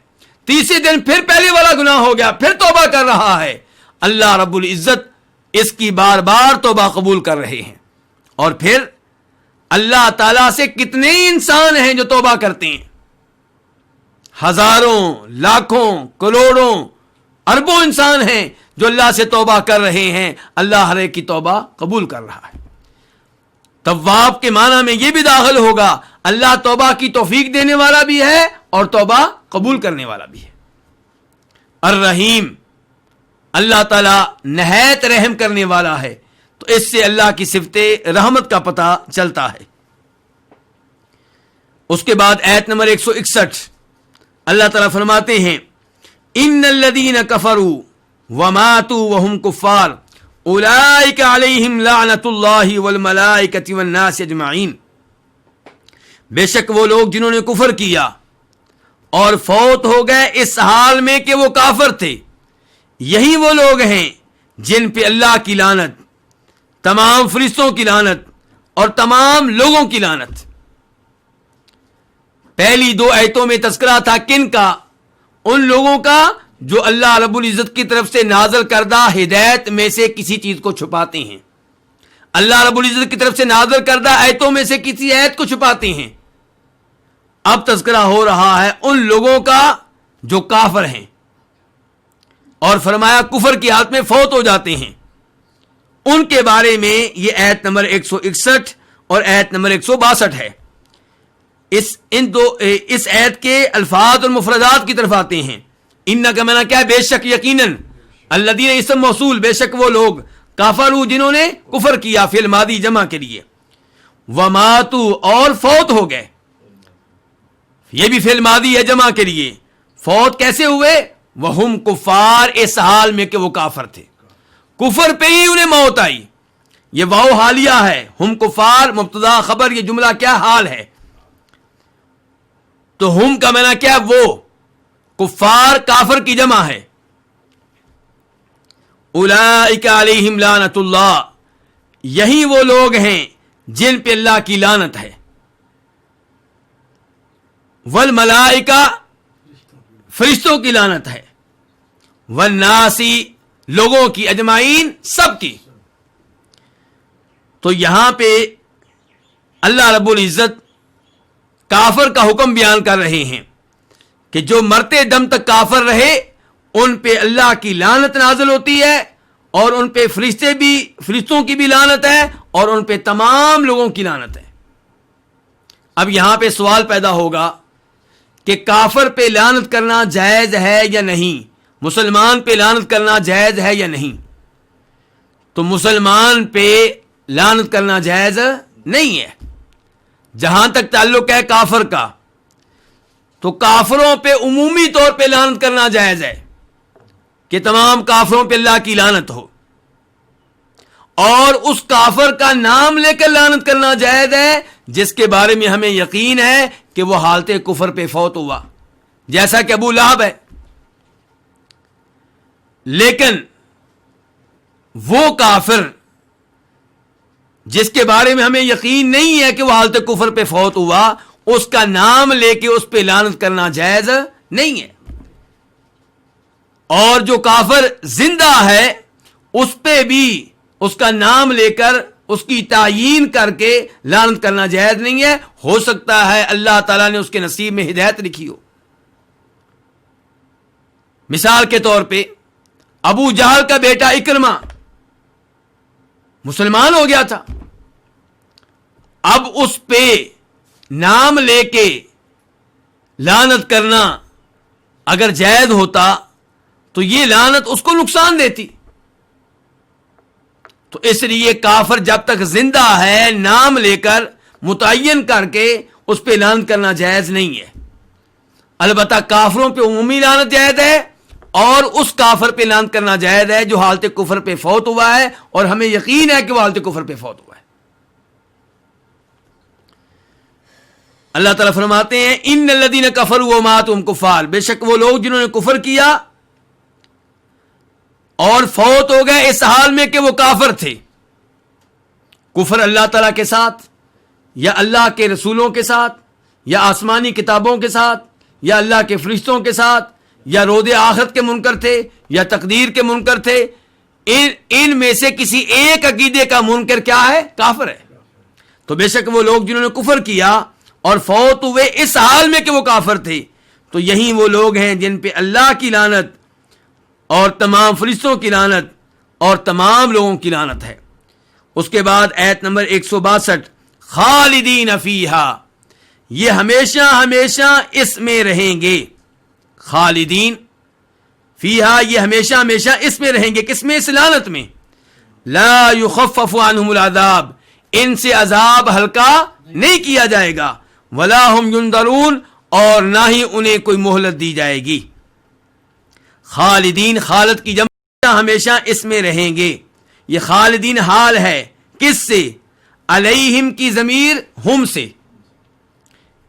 تیسرے دن پھر پہلے والا گناہ ہو گیا، پھر توبہ کر رہا ہے۔ اللہ رب العزت اس کی بار بار توبہ قبول کر رہے ہیں۔ اور پھر اللہ تعالیٰ سے کتنے انسان ہیں جو توبہ کرتے ہیں؟ ہزاروں، لاکھوں، کروڑوں، اربوں انسان ہیں جو اللہ سے توبہ کر رہے ہیں۔ اللہ ہر ایک کی توبہ قبول کر رہا ہے۔ تواب کے معنی میں یہ بھی داخل ہوگا، اللہ توبہ کی توفیق دینے والا بھی ہے اور توبہ قبول کرنے والا بھی ہے۔ الرحیم، اللہ تعالیٰ نہایت رحم کرنے والا ہے، تو اس سے اللہ کی صفت رحمت کا پتہ چلتا ہے۔ اس کے بعد آیت نمبر 161 اللہ تعالیٰ فرماتے ہیں ان الذین کفروا وماتوا وهم کفار اولئک علیہم لعنت اللہ والملائکۃ والناس اجمعین، بے شک وہ لوگ جنہوں نے کفر کیا اور فوت ہو گئے اس حال میں کہ وہ کافر تھے، یہی وہ لوگ ہیں جن پہ اللہ کی لعنت، تمام فرشتوں کی لعنت اور تمام لوگوں کی لعنت۔ پہلی 2 آیتوں میں تذکرہ تھا کن کا؟ ان لوگوں کا جو اللہ رب العزت کی طرف سے نازل کردہ ہدایت میں سے کسی چیز کو چھپاتے ہیں، اللہ رب العزت کی طرف سے نازل کردہ آیتوں میں سے کسی آیت کو چھپاتے ہیں۔ اب تذکرہ ہو رہا ہے ان لوگوں کا جو کافر ہیں، اور فرمایا کفر کی حالت میں فوت ہو جاتے ہیں، ان کے بارے میں یہ آیت نمبر 161 اور آیت نمبر 162 ہے۔ اس آیت کے الفاظ اور مفردات کی طرف آتے ہیں۔ ان کا معنی کیا ہے؟ بے شک، یقیناً، الذین اسم موصول، بے شک وہ لوگ، کافروا جنہوں نے کفر کیا، فعل ماضی جمع کے لیے، وماتوا اور فوت ہو گئے، یہ بھی فعل ماضی ہے جمع کے لیے، فوت کیسے ہوئے؟ وہم کفار، اس حال میں کہ وہ کافر تھے، کفر پہ ہی انہیں موت آئی، یہ واو حالیہ ہے، ہم کفار مبتدا خبر، یہ جملہ کیا حال ہے، تو ہم کا معنی کیا؟ وہ کفار، کافر کی جمع ہے۔ اولئک علیہم لعنت اللہ، یہی وہ لوگ ہیں جن پہ اللہ کی لعنت ہے، والملائکہ، فرشتوں کی لعنت ہے، والناسی، لوگوں کی، اجمعین، سب کی۔ تو یہاں پہ اللہ رب العزت کافر کا حکم بیان کر رہے ہیں کہ جو مرتے دم تک کافر رہے ان پہ اللہ کی لعنت نازل ہوتی ہے، اور ان پہ فرشتوں کی بھی لعنت ہے، اور ان پہ تمام لوگوں کی لعنت ہے۔ اب یہاں پہ سوال پیدا ہوگا کہ کافر پہ لعنت کرنا جائز ہے یا نہیں، مسلمان پہ لعنت کرنا جائز ہے یا نہیں؟ تو مسلمان پہ لعنت کرنا جائز نہیں ہے۔ جہاں تک تعلق ہے کافر کا، تو کافروں پہ عمومی طور پہ لعنت کرنا جائز ہے کہ تمام کافروں پہ اللہ کی لعنت ہو، اور اس کافر کا نام لے کر لعنت کرنا جائز ہے جس کے بارے میں ہمیں یقین ہے کہ وہ حالت کفر پہ فوت ہوا، جیسا کہ ابو لہب ہے۔ لیکن وہ کافر جس کے بارے میں ہمیں یقین نہیں ہے کہ وہ حالت کفر پہ فوت ہوا، اس کا نام لے کے اس پہ لعنت کرنا جائز نہیں ہے۔ اور جو کافر زندہ ہے اس پہ بھی اس کا نام لے کر اس کی تعیین کر کے لعنت کرنا جائز نہیں ہے۔ ہو سکتا ہے اللہ تعالیٰ نے اس کے نصیب میں ہدایت لکھی ہو۔ مثال کے طور پہ ابو جہل کا بیٹا اکرمہ مسلمان ہو گیا تھا، اب اس پہ نام لے کے لعنت کرنا اگر جائز ہوتا تو یہ لعنت اس کو نقصان دیتی۔ تو اس لیے کافر جب تک زندہ ہے نام لے کر متعین کر کے اس پہ لعنت کرنا جائز نہیں ہے۔ البتہ کافروں پہ عمومی لعنت جائز ہے، اور اس کافر پہ لعنت کرنا جائز ہے جو حالت کفر پہ فوت ہوا ہے، اور ہمیں یقین ہے کہ وہ حالت کفر پہ فوت ہوا ہے۔ اللہ تعالیٰ فرماتے ہیں ان الذین کفروا وماتوا وهم کفار، بے شک وہ لوگ جنہوں نے کفر کیا اور فوت ہو گئے اس حال میں کہ وہ کافر تھے، کفر اللہ تعالیٰ کے ساتھ یا اللہ کے رسولوں کے ساتھ یا آسمانی کتابوں کے ساتھ یا اللہ کے فرشتوں کے ساتھ یا روز آخرت کے منکر تھے یا تقدیر کے منکر تھے، ان میں سے کسی ایک عقیدے کا منکر کیا ہے؟ کافر ہے۔ تو بے شک وہ لوگ جنہوں نے کفر کیا اور فوت ہوئے اس حال میں کہ وہ کافر تھے، تو یہی وہ لوگ ہیں جن پہ اللہ کی لعنت اور تمام فرشتوں کی لعنت اور تمام لوگوں کی لعنت ہے۔ اس کے بعد آیت نمبر 162 خالدین فیہا، یہ ہمیشہ ہمیشہ اس میں رہیں گے۔ خالدین فیہا یہ ہمیشہ ہمیشہ اس میں رہیں گے. کس میں؟ اس لعنت میں. لا یخفف عنہم العذاب ان سے عذاب ہلکا نہیں کیا جائے گا. ولا ہم ینظرون اور نہ ہی انہیں کوئی مہلت دی جائے گی. خالدین خالد کی جمع ہمیشہ اس میں رہیں گے. یہ خالدین حال ہے کس سے؟ علیہم کی ضمیر ہم سے،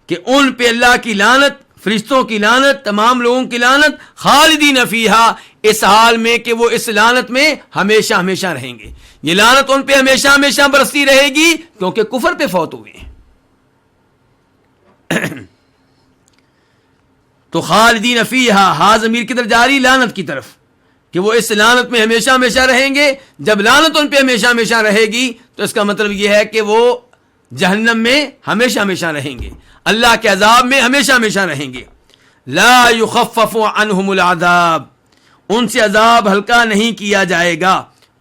کہ ان پہ اللہ کی لعنت، فرشتوں کی لعنت، تمام لوگوں کی لعنت. خالدین فیہا اس حال میں کہ وہ اس لعنت میں ہمیشہ ہمیشہ رہیں گے. یہ لعنت ان پہ ہمیشہ ہمیشہ برستی رہے گی کیونکہ کفر پہ فوت ہوئے ہیں. تو خالدین فیہا ہا ضمیر کی طرف جاری لعنت کی طرف، کہ وہ اس لعنت میں ہمیشہ ہمیشہ رہیں گے. جب لعنت ان پہ ہمیشہ ہمیشہ رہے گی تو اس کا مطلب یہ ہے کہ وہ جہنم میں ہمیشہ ہمیشہ رہیں گے، اللہ کے عذاب میں ہمیشہ ہمیشہ رہیں گے. لا یخفف عنہم العذاب ان سے عذاب ہلکا نہیں کیا جائے گا.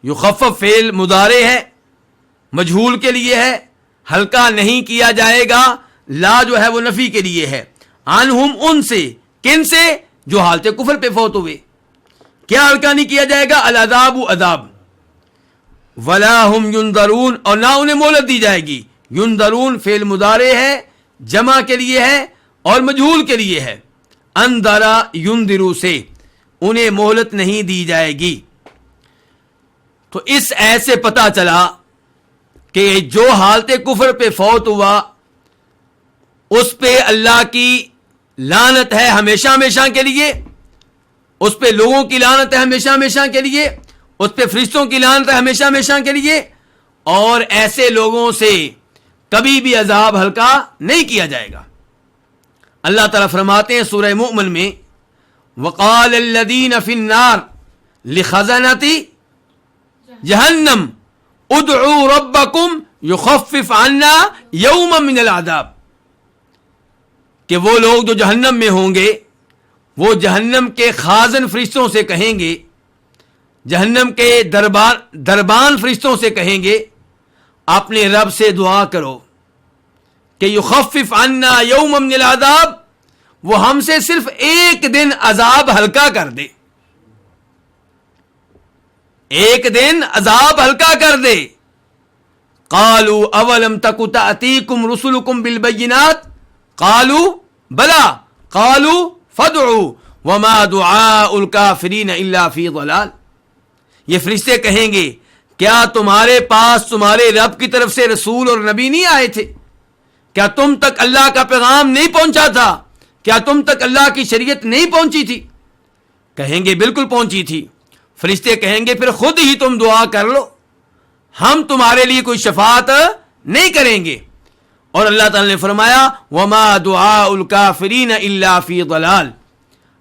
یخفف فعل مضارع ہے، مجہول کے لیے ہے. ہلکا نہیں کیا جائے گا، لا جو ہے وہ نفی کے لیے ہے. عنہم ان سے، کن سے؟ جو حالت کفر پہ فوت ہوئے. کیا ہلکا نہیں کیا جائے گا؟ العذاب عذاب. ولا ہم ینظرون اور نہ انہیں مہلت دی جائے گی. ینظرون فعل مضارع ہے، جمع کے لیے ہے اور مجہول کے لیے ہے. انذرا ینذرو سے انہیں مہلت نہیں دی جائے گی. تو اس ایسے پتہ چلا کہ جو حالت کفر پہ فوت ہوا اس پہ اللہ کی لعنت ہے ہمیشہ ہمیشہ کے لیے، اس پہ لوگوں کی لعنت ہے ہمیشہ ہمیشہ کے لیے، اس پہ فرشتوں کی لعنت ہے ہمیشہ ہمیشہ کے لیے، اور ایسے لوگوں سے کبھی بھی عذاب ہلکا نہیں کیا جائے گا. اللہ تعالیٰ فرماتے ہیں سورہ مومن میں، وقال الذین فی النار لخزنۃ جہنم ادعوا ربکم یخفف عنا یوما من العذاب، کہ وہ لوگ جو جہنم میں ہوں گے وہ جہنم کے خازن فرشتوں سے کہیں گے، جہنم کے دربان فرشتوں سے کہیں گے اپنے رب سے دعا کرو کہ یخفف عنا یوما من العذاب، وہ ہم سے صرف ایک دن عذاب ہلکا کر دے، ایک دن عذاب ہلکا کر دے. قالوا اولم تک تأتیکم رسلکم بالبینات قالوا بلا قالوا فادعوا وما دعاء الکافرین الا فی ضلال. یہ فرشتے کہیں گے کیا تمہارے پاس تمہارے رب کی طرف سے رسول اور نبی نہیں آئے تھے؟ کیا تم تک اللہ کا پیغام نہیں پہنچا تھا؟ کیا تم تک اللہ کی شریعت نہیں پہنچی تھی؟ کہیں گے بالکل پہنچی تھی. فرشتے کہیں گے پھر خود ہی تم دعا کر لو، ہم تمہارے لیے کوئی شفاعت نہیں کریں گے. اور اللہ تعالی نے فرمایا وما دعاء الکافرین الا فی ضلال،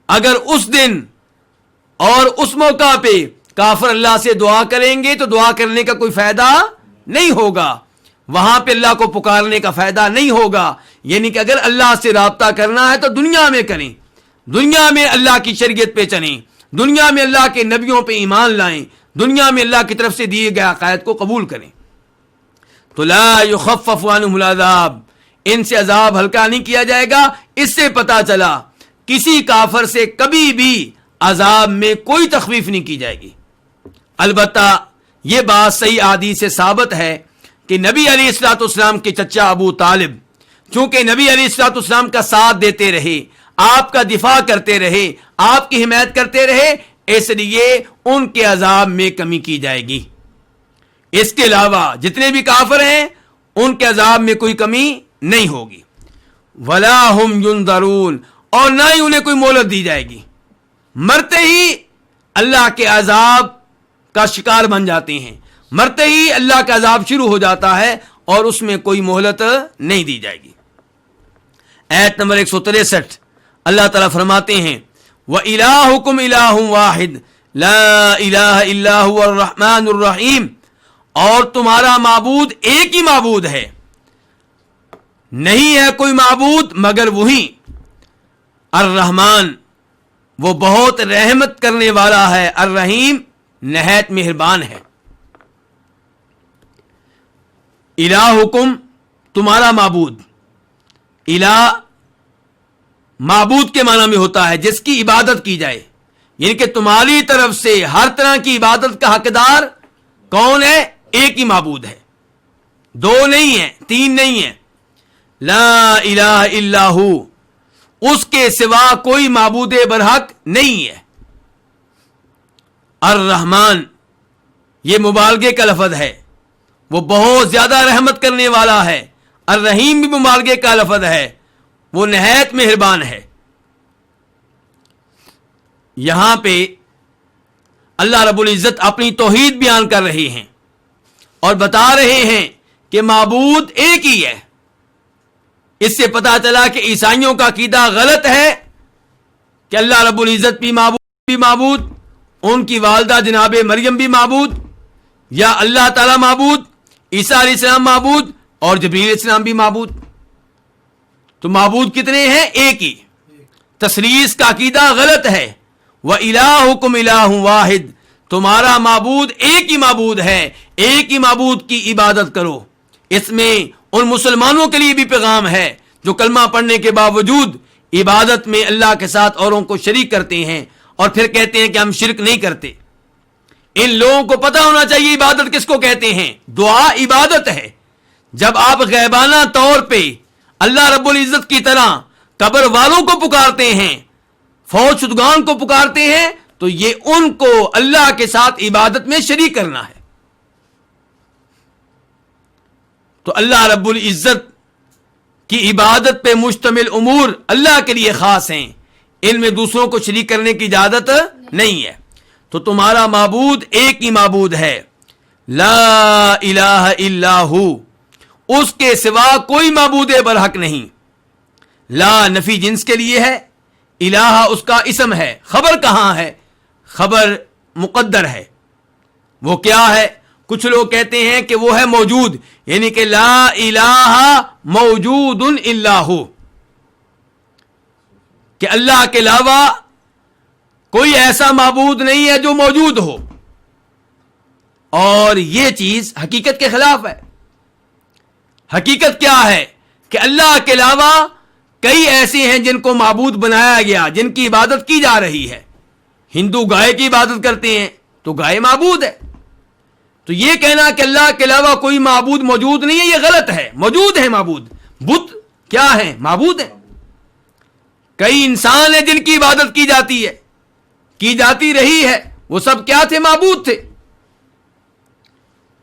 اگر اس دن اور اس موقع پہ کافر اللہ سے دعا کریں گے تو دعا کرنے کا کوئی فائدہ نہیں ہوگا، وہاں پہ اللہ کو پکارنے کا فائدہ نہیں ہوگا. یعنی کہ اگر اللہ سے رابطہ کرنا ہے تو دنیا میں کریں، دنیا میں اللہ کی شریعت پہ چلیں، دنیا میں اللہ کے نبیوں پہ ایمان لائیں، دنیا میں اللہ کی طرف سے دیے گئے عقائد کو قبول کریں. تو لا یخفف عنہم العذاب ان سے عذاب ہلکا نہیں کیا جائے گا. اس سے پتا چلا کسی کافر سے کبھی بھی عذاب میں کوئی تخفیف نہیں کی جائے گی. البتہ یہ بات صحیح احادیث سے ثابت ہے کہ نبی علیہ الصلوۃ والسلام کے چچا ابو طالب چونکہ نبی علیہ الصلوۃ والسلام کا ساتھ دیتے رہے، آپ کا دفاع کرتے رہے، آپ کی حمایت کرتے رہے، اس لیے ان کے عذاب میں کمی کی جائے گی. اس کے علاوہ جتنے بھی کافر ہیں ان کے عذاب میں کوئی کمی نہیں ہوگی. ولا ہم ینظرون اور نہ ہی انہیں کوئی مہلت دی جائے گی. مرتے ہی اللہ کے عذاب کا شکار بن جاتے ہیں، مرتے ہی اللہ کا عذاب شروع ہو جاتا ہے اور اس میں کوئی مہلت نہیں دی جائے گی. آیت نمبر 163 اللہ تعالیٰ فرماتے ہیں وَإِلَٰهُكُمْ إِلَٰهٌ وَاحِدٌ لَا إِلَٰهَ إِلَّا هُوَ الرَّحْمَٰنُ الرَّحِيمُ، اور تمہارا معبود ایک ہی معبود ہے، نہیں ہے کوئی معبود مگر وہی الرحمن، وہ بہت رحمت کرنے والا ہے، الرحیم نہایت مہربان ہے. الہکم تمہارا معبود، الہ معبود کے معنی میں ہوتا ہے جس کی عبادت کی جائے، یعنی کہ تمہاری طرف سے ہر طرح کی عبادت کا حقدار کون ہے؟ ایک ہی معبود ہے، دو نہیں ہیں، تین نہیں ہیں، لا الہ الا ہو، اس کے سوا کوئی معبود برحق نہیں ہے۔ الرحمن یہ مبالغے کا لفظ ہے، وہ بہت زیادہ رحمت کرنے والا ہے۔ الرحیم بھی مبالغے کا لفظ ہے، وہ نہایت مہربان ہے۔ یہاں پہ اللہ رب العزت اپنی توحید بیان کر رہے ہیں اور بتا رہے ہیں کہ معبود ایک ہی ہے۔ اس سے پتا چلا کہ عیسائیوں کا عقیدہ غلط ہے کہ اللہ رب العزت بھی معبود، ان کی والدہ جناب مریم بھی معبود، یا اللہ تعالی معبود، عیسیٰ علیہ السلام معبود اور جبریل علیہ السلام بھی معبود۔ تو معبود کتنے ہیں؟ ایک ہی۔ تثلیث کا عقیدہ غلط ہے۔ وَإِلَٰهُكُمْ إِلَٰهٌ وَاحِدٌ، تمہارا معبود ایک ہی معبود ہے، ایک ہی معبود کی عبادت کرو۔ اس میں ان مسلمانوں کے لیے بھی پیغام ہے جو کلمہ پڑھنے کے باوجود عبادت میں اللہ کے ساتھ اوروں کو شریک کرتے ہیں اور پھر کہتے ہیں کہ ہم شرک نہیں کرتے۔ ان لوگوں کو پتہ ہونا چاہیے عبادت کس کو کہتے ہیں۔ دعا عبادت ہے۔ جب آپ غیبانہ طور پہ اللہ رب العزت کی طرح قبر والوں کو پکارتے ہیں، فوت شدگان کو پکارتے ہیں، تو یہ ان کو اللہ کے ساتھ عبادت میں شریک کرنا ہے۔ تو اللہ رب العزت کی عبادت پہ مشتمل امور اللہ کے لیے خاص ہیں، ان میں دوسروں کو شریک کرنے کی اجازت نہیں ہے۔ تو تمہارا معبود ایک ہی معبود ہے، لا الہ الا ہو، اس کے سوا کوئی معبود برحق نہیں۔ لا نفی جنس کے لیے ہے، الہ اس کا اسم ہے۔ خبر کہاں ہے؟ خبر مقدر ہے۔ وہ کیا ہے؟ کچھ لوگ کہتے ہیں کہ وہ ہے موجود، یعنی کہ لا الہ موجود الا ہو، کہ اللہ کے علاوہ کوئی ایسا معبود نہیں ہے جو موجود ہو، اور یہ چیز حقیقت کے خلاف ہے۔ حقیقت کیا ہے؟ کہ اللہ کے علاوہ کئی ایسے ہیں جن کو معبود بنایا گیا، جن کی عبادت کی جا رہی ہے۔ ہندو گائے کی عبادت کرتے ہیں تو گائے معبود ہے۔ تو یہ کہنا کہ اللہ کے علاوہ کوئی معبود موجود نہیں ہے، یہ غلط ہے۔ موجود ہے معبود۔ بت کیا ہے؟ معبود ہے۔ کئی انسان ہیں جن کی عبادت کی جاتی ہے، کی جاتی رہی ہے، وہ سب کیا تھے؟ معبود تھے۔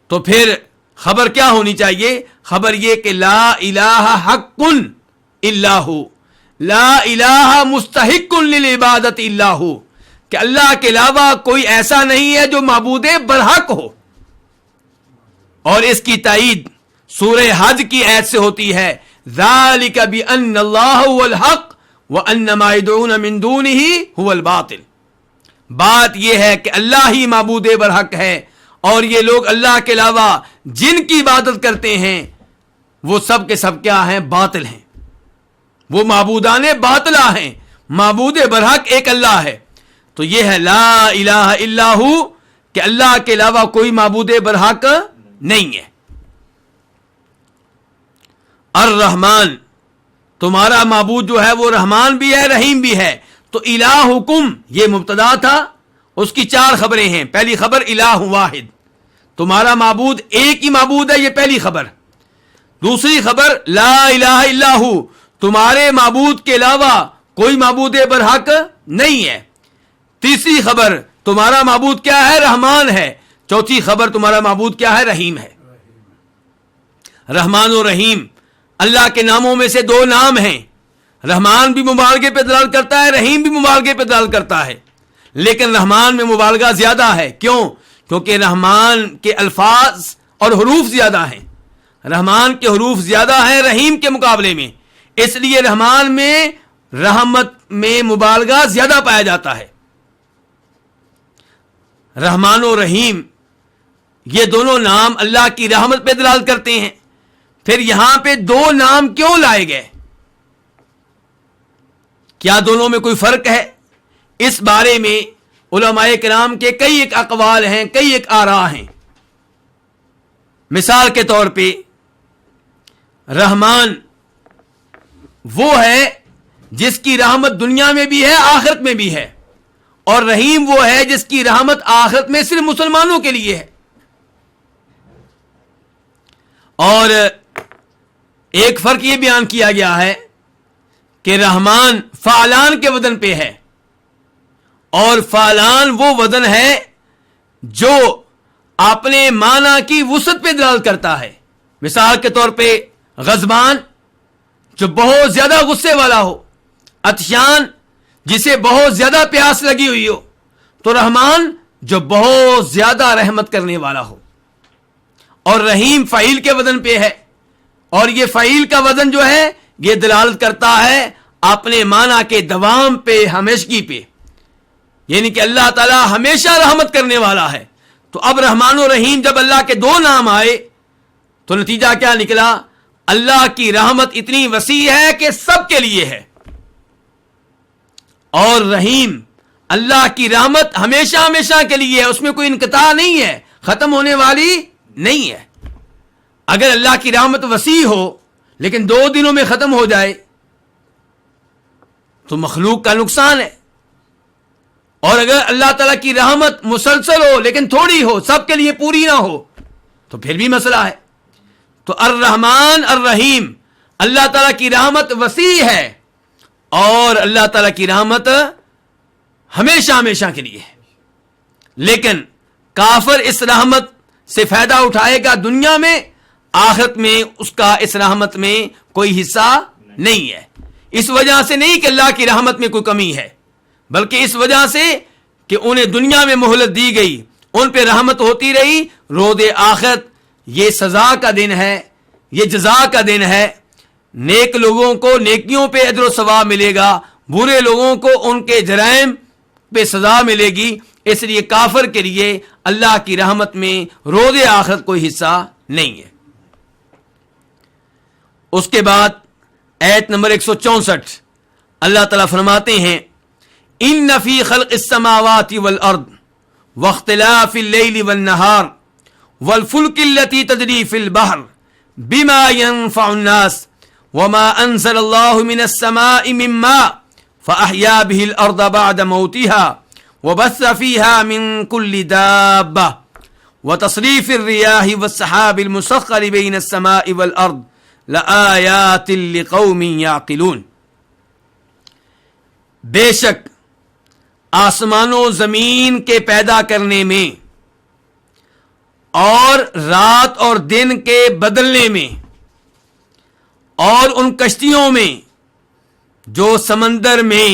تو پھر خبر کیا ہونی چاہیے؟ خبر یہ کہ لا الہ حق الا ہو، لا الہ مستحق للعبادت الا ہو، کہ اللہ کے علاوہ کوئی ایسا نہیں ہے جو معبود برحق ہو۔ اور اس کی تائید سورہ حج کی آیت سے ہوتی ہے، ذالک بان اللہ هو الحق وان ما يدعون من دونه هو الباطل۔ بات یہ ہے کہ اللہ ہی معبود برحق ہے، اور یہ لوگ اللہ کے علاوہ جن کی عبادت کرتے ہیں وہ سب کے سب کیا ہیں؟ باطل ہیں، وہ معبودان باطلہ ہیں۔ معبود برحق ایک اللہ ہے۔ تو یہ ہے لا الہ الا ہو، کہ اللہ کے علاوہ کوئی معبود برحق نہیں ہے۔ الرحمن، تمہارا معبود جو ہے وہ رحمان بھی ہے، رحیم بھی ہے۔ تو الہکم یہ مبتدا تھا، اس کی چار خبریں ہیں۔ پہلی خبر الہ واحد، تمہارا معبود ایک ہی معبود ہے، یہ پہلی خبر۔ دوسری خبر لا الہ الا ہو، تمہارے معبود کے علاوہ کوئی معبود برحق نہیں ہے۔ تیسری خبر تمہارا معبود کیا ہے؟ رحمان ہے۔ چوتھی خبر تمہارا معبود کیا ہے؟ رحیم ہے۔ رحمان و رحیم اللہ کے ناموں میں سے دو نام ہیں۔ رحمان بھی مبالغے پہ دلالت کرتا ہے، رحیم بھی مبالغے پہ دلالت کرتا ہے، لیکن رحمان میں مبالغہ زیادہ ہے۔ کیوں؟ کیونکہ رحمان کے الفاظ اور حروف زیادہ ہیں، رحمان کے حروف زیادہ ہیں رحیم کے مقابلے میں، اس لیے رحمان میں رحمت میں مبالغہ زیادہ پایا جاتا ہے۔ رحمان و رحیم یہ دونوں نام اللہ کی رحمت پہ دلالت کرتے ہیں۔ پھر یہاں پہ دو نام کیوں لائے گئے؟ کیا دونوں میں کوئی فرق ہے؟ اس بارے میں علماء کرام کے کئی ایک اقوال ہیں، کئی ایک آراء ہیں۔ مثال کے طور پہ رحمان وہ ہے جس کی رحمت دنیا میں بھی ہے، آخرت میں بھی ہے، اور رحیم وہ ہے جس کی رحمت آخرت میں صرف مسلمانوں کے لیے ہے. اور ایک فرق یہ بیان کیا گیا ہے کہ رحمان فعلان کے وزن پہ ہے، اور فعلان وہ وزن ہے جو اپنے معنی کی وسعت پہ دلالت کرتا ہے. مثال کے طور پہ غضبان جو بہت زیادہ غصے والا ہو، عطشان جسے بہت زیادہ پیاس لگی ہوئی ہو، تو رحمان جو بہت زیادہ رحمت کرنے والا ہو. اور رحیم فعیل کے وزن پہ ہے، اور یہ فعیل کا وزن جو ہے یہ دلالت کرتا ہے اپنے معنی کے دوام پہ، ہمیشگی پہ، یعنی کہ اللہ تعالی ہمیشہ رحمت کرنے والا ہے. تو اب رحمان و رحیم جب اللہ کے دو نام آئے تو نتیجہ کیا نکلا؟ اللہ کی رحمت اتنی وسیع ہے کہ سب کے لیے ہے، اور رحیم اللہ کی رحمت ہمیشہ ہمیشہ کے لیے ہے، اس میں کوئی انقطاع نہیں ہے، ختم ہونے والی نہیں ہے. اگر اللہ کی رحمت وسیع ہو لیکن 2 دنوں میں ختم ہو جائے تو مخلوق کا نقصان ہے، اور اگر اللہ تعالیٰ کی رحمت مسلسل ہو لیکن تھوڑی ہو، سب کے لیے پوری نہ ہو، تو پھر بھی مسئلہ ہے. تو الرحمن الرحیم، اللہ تعالیٰ کی رحمت وسیع ہے اور اللہ تعالیٰ کی رحمت ہمیشہ ہمیشہ کے لیے ہے. لیکن کافر اس رحمت سے فائدہ اٹھائے گا دنیا میں، آخرت میں اس کا اس رحمت میں کوئی حصہ نہیں ہے. اس وجہ سے نہیں کہ اللہ کی رحمت میں کوئی کمی ہے، بلکہ اس وجہ سے کہ انہیں دنیا میں مہلت دی گئی، ان پہ رحمت ہوتی رہی. روز آخرت یہ سزا کا دن ہے، یہ جزا کا دن ہے. نیک لوگوں کو نیکیوں پہ اجر و ثواب ملے گا، برے لوگوں کو ان کے جرائم پہ سزا ملے گی. اس لیے کافر کے لیے اللہ کی رحمت میں روز آخرت کوئی حصہ نہیں ہے. اس کے بعد آیت نمبر 164 اللہ تعالیٰ فرماتے ہیں ان فی خلق السماوات والارض واختلاف اللیل والنہار والفلک التي تجری فی البحر بما ينفع الناس وما انزل اللہ من السماء من ماء فاحیا به الارض بعد موتها وبث فيها من كل دابة وتصريف الرياح والسحاب المسخر بين السماء والارض لآیات لقوم یعقلون. بے شک آسمان و زمین کے پیدا کرنے میں اور رات اور دن کے بدلنے میں اور ان کشتیوں میں جو سمندر میں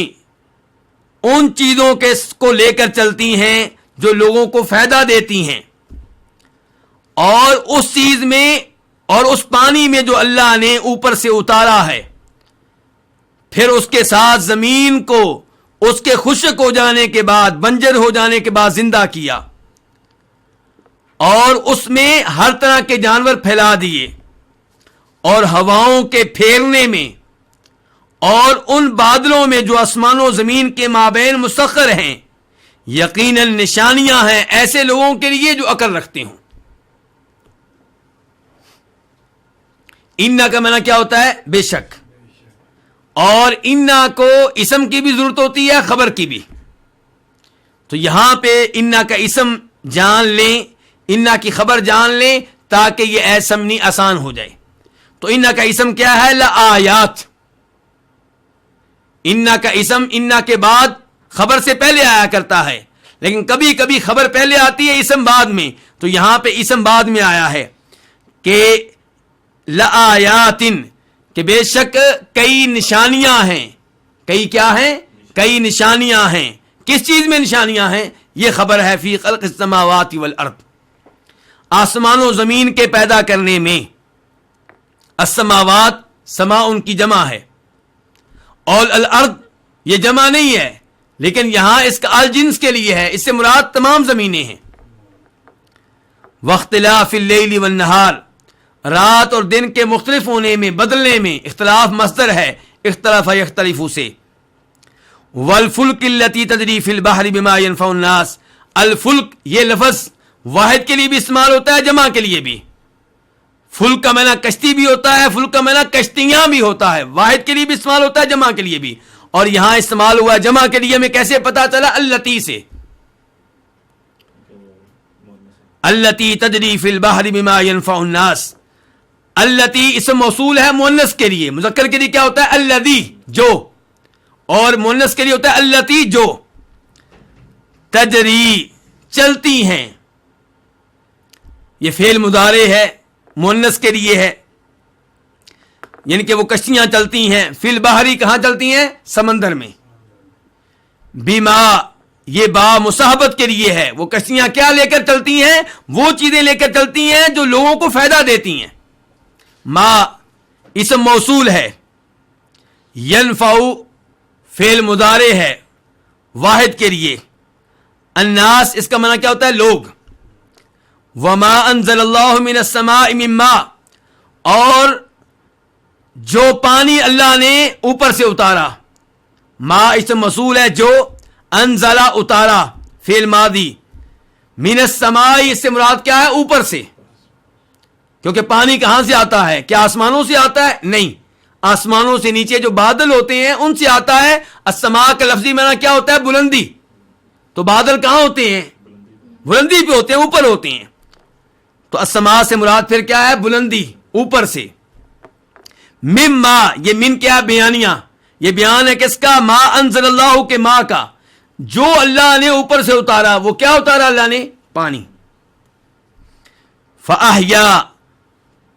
ان چیزوں کو لے کر چلتی ہیں جو لوگوں کو فائدہ دیتی ہیں، اور اس چیز میں اور اس پانی میں جو اللہ نے اوپر سے اتارا ہے، پھر اس کے ساتھ زمین کو اس کے خشک ہو جانے کے بعد، بنجر ہو جانے کے بعد زندہ کیا، اور اس میں ہر طرح کے جانور پھیلا دیے، اور ہواؤں کے پھیرنے میں اور ان بادلوں میں جو آسمان و زمین کے مابین مسخر ہیں، یقیناً نشانیاں ہیں ایسے لوگوں کے لیے جو عقل رکھتے ہوں. انا کا معنی کیا ہوتا ہے؟ بے شک. اور انا کو اسم کی بھی ضرورت ہوتی ہے، خبر کی بھی. تو یہاں پہ انا کا اسم جان لیں، انا کی خبر جان لیں تاکہ یہ ایت سمنی آسان ہو جائے. تو انا کا اسم کیا ہے؟ لآیات. انا کا اسم انا کے بعد خبر سے پہلے آیا کرتا ہے، لیکن کبھی کبھی خبر پہلے آتی ہے، اسم بعد میں. تو یہاں پہ اسم بعد میں آیا ہے کہ لآیات، کہ بے شک کئی نشانیاں ہیں. کئی کیا ہیں؟ کئی نشانیاں ہیں. کس چیز میں نشانیاں ہیں؟ یہ خبر ہے فی خلق السماوات والارض، آسمان و زمین کے پیدا کرنے میں. السماوات سما ان کی جمع ہے، اور الارض یہ جمع نہیں ہے، لیکن یہاں اس کا الجنس کے لیے ہے، اس سے مراد تمام زمینیں ہیں. واختلاف اللیل والنہار، رات اور دن کے مختلف ہونے میں، بدلنے میں. اختلاف مصدر ہے اختلاف یختلف سے. والفلک التی تجری فی البحر بما ينفع الناس، الفلک یہ لفظ واحد کے لیے بھی استعمال ہوتا ہے، جمع کے لیے بھی. فلک کا معنی کشتی بھی ہوتا ہے، فلک کا معنی کشتیاں بھی ہوتا ہے، واحد کے لیے بھی استعمال ہوتا ہے، جمع کے لیے بھی. اور یہاں استعمال ہوا جمع کے لیے، ہمیں کیسے پتا چلا؟ اللتی سے، اللتی تجری فی البحر بما ينفع الناس. اللتی اسم موصول ہے مؤنث کے لیے، مذکر کے لیے کیا ہوتا ہے؟ الذی، جو، اور مؤنث کے لیے ہوتا ہے اللتی، جو. تجری، چلتی ہیں، یہ فعل مضارع ہے، مؤنث کے لیے ہے، یعنی کہ وہ کشتیاں چلتی ہیں. فی البحر، کہاں چلتی ہیں؟ سمندر میں. بما، یہ با مصاحبت کے لیے ہے، وہ کشتیاں کیا لے کر چلتی ہیں؟ وہ چیزیں لے کر چلتی ہیں جو لوگوں کو فائدہ دیتی ہیں. ما اسم موصول ہے، ینفع فعل مضارع ہے واحد کے لیے. الناس اس کا معنی کیا ہوتا ہے؟ لوگ. وما انزل اللہ من السماء من ماء، اور جو پانی اللہ نے اوپر سے اتارا. ما اسم موصول ہے، جو، انزلہ اتارا فعل ماضی. من السماء اس سے مراد کیا ہے؟ اوپر سے، کیونکہ پانی کہاں سے آتا ہے؟ کیا آسمانوں سے آتا ہے؟ نہیں، آسمانوں سے نیچے جو بادل ہوتے ہیں ان سے آتا ہے. السماء کا لفظی معنی کیا ہوتا ہے؟ بلندی. تو بادل کہاں ہوتے ہیں؟ بلندی پہ ہوتے ہیں، اوپر ہوتے ہیں. تو السماء سے مراد پھر کیا ہے؟ بلندی، اوپر سے. مما، یہ من کیا؟ بیانیہ. یہ بیان ہے کس کا؟ ما انزل اللہ کے ما کا، جو اللہ نے اوپر سے اتارا. وہ کیا اتارا اللہ نے؟ پانی. فاحیا،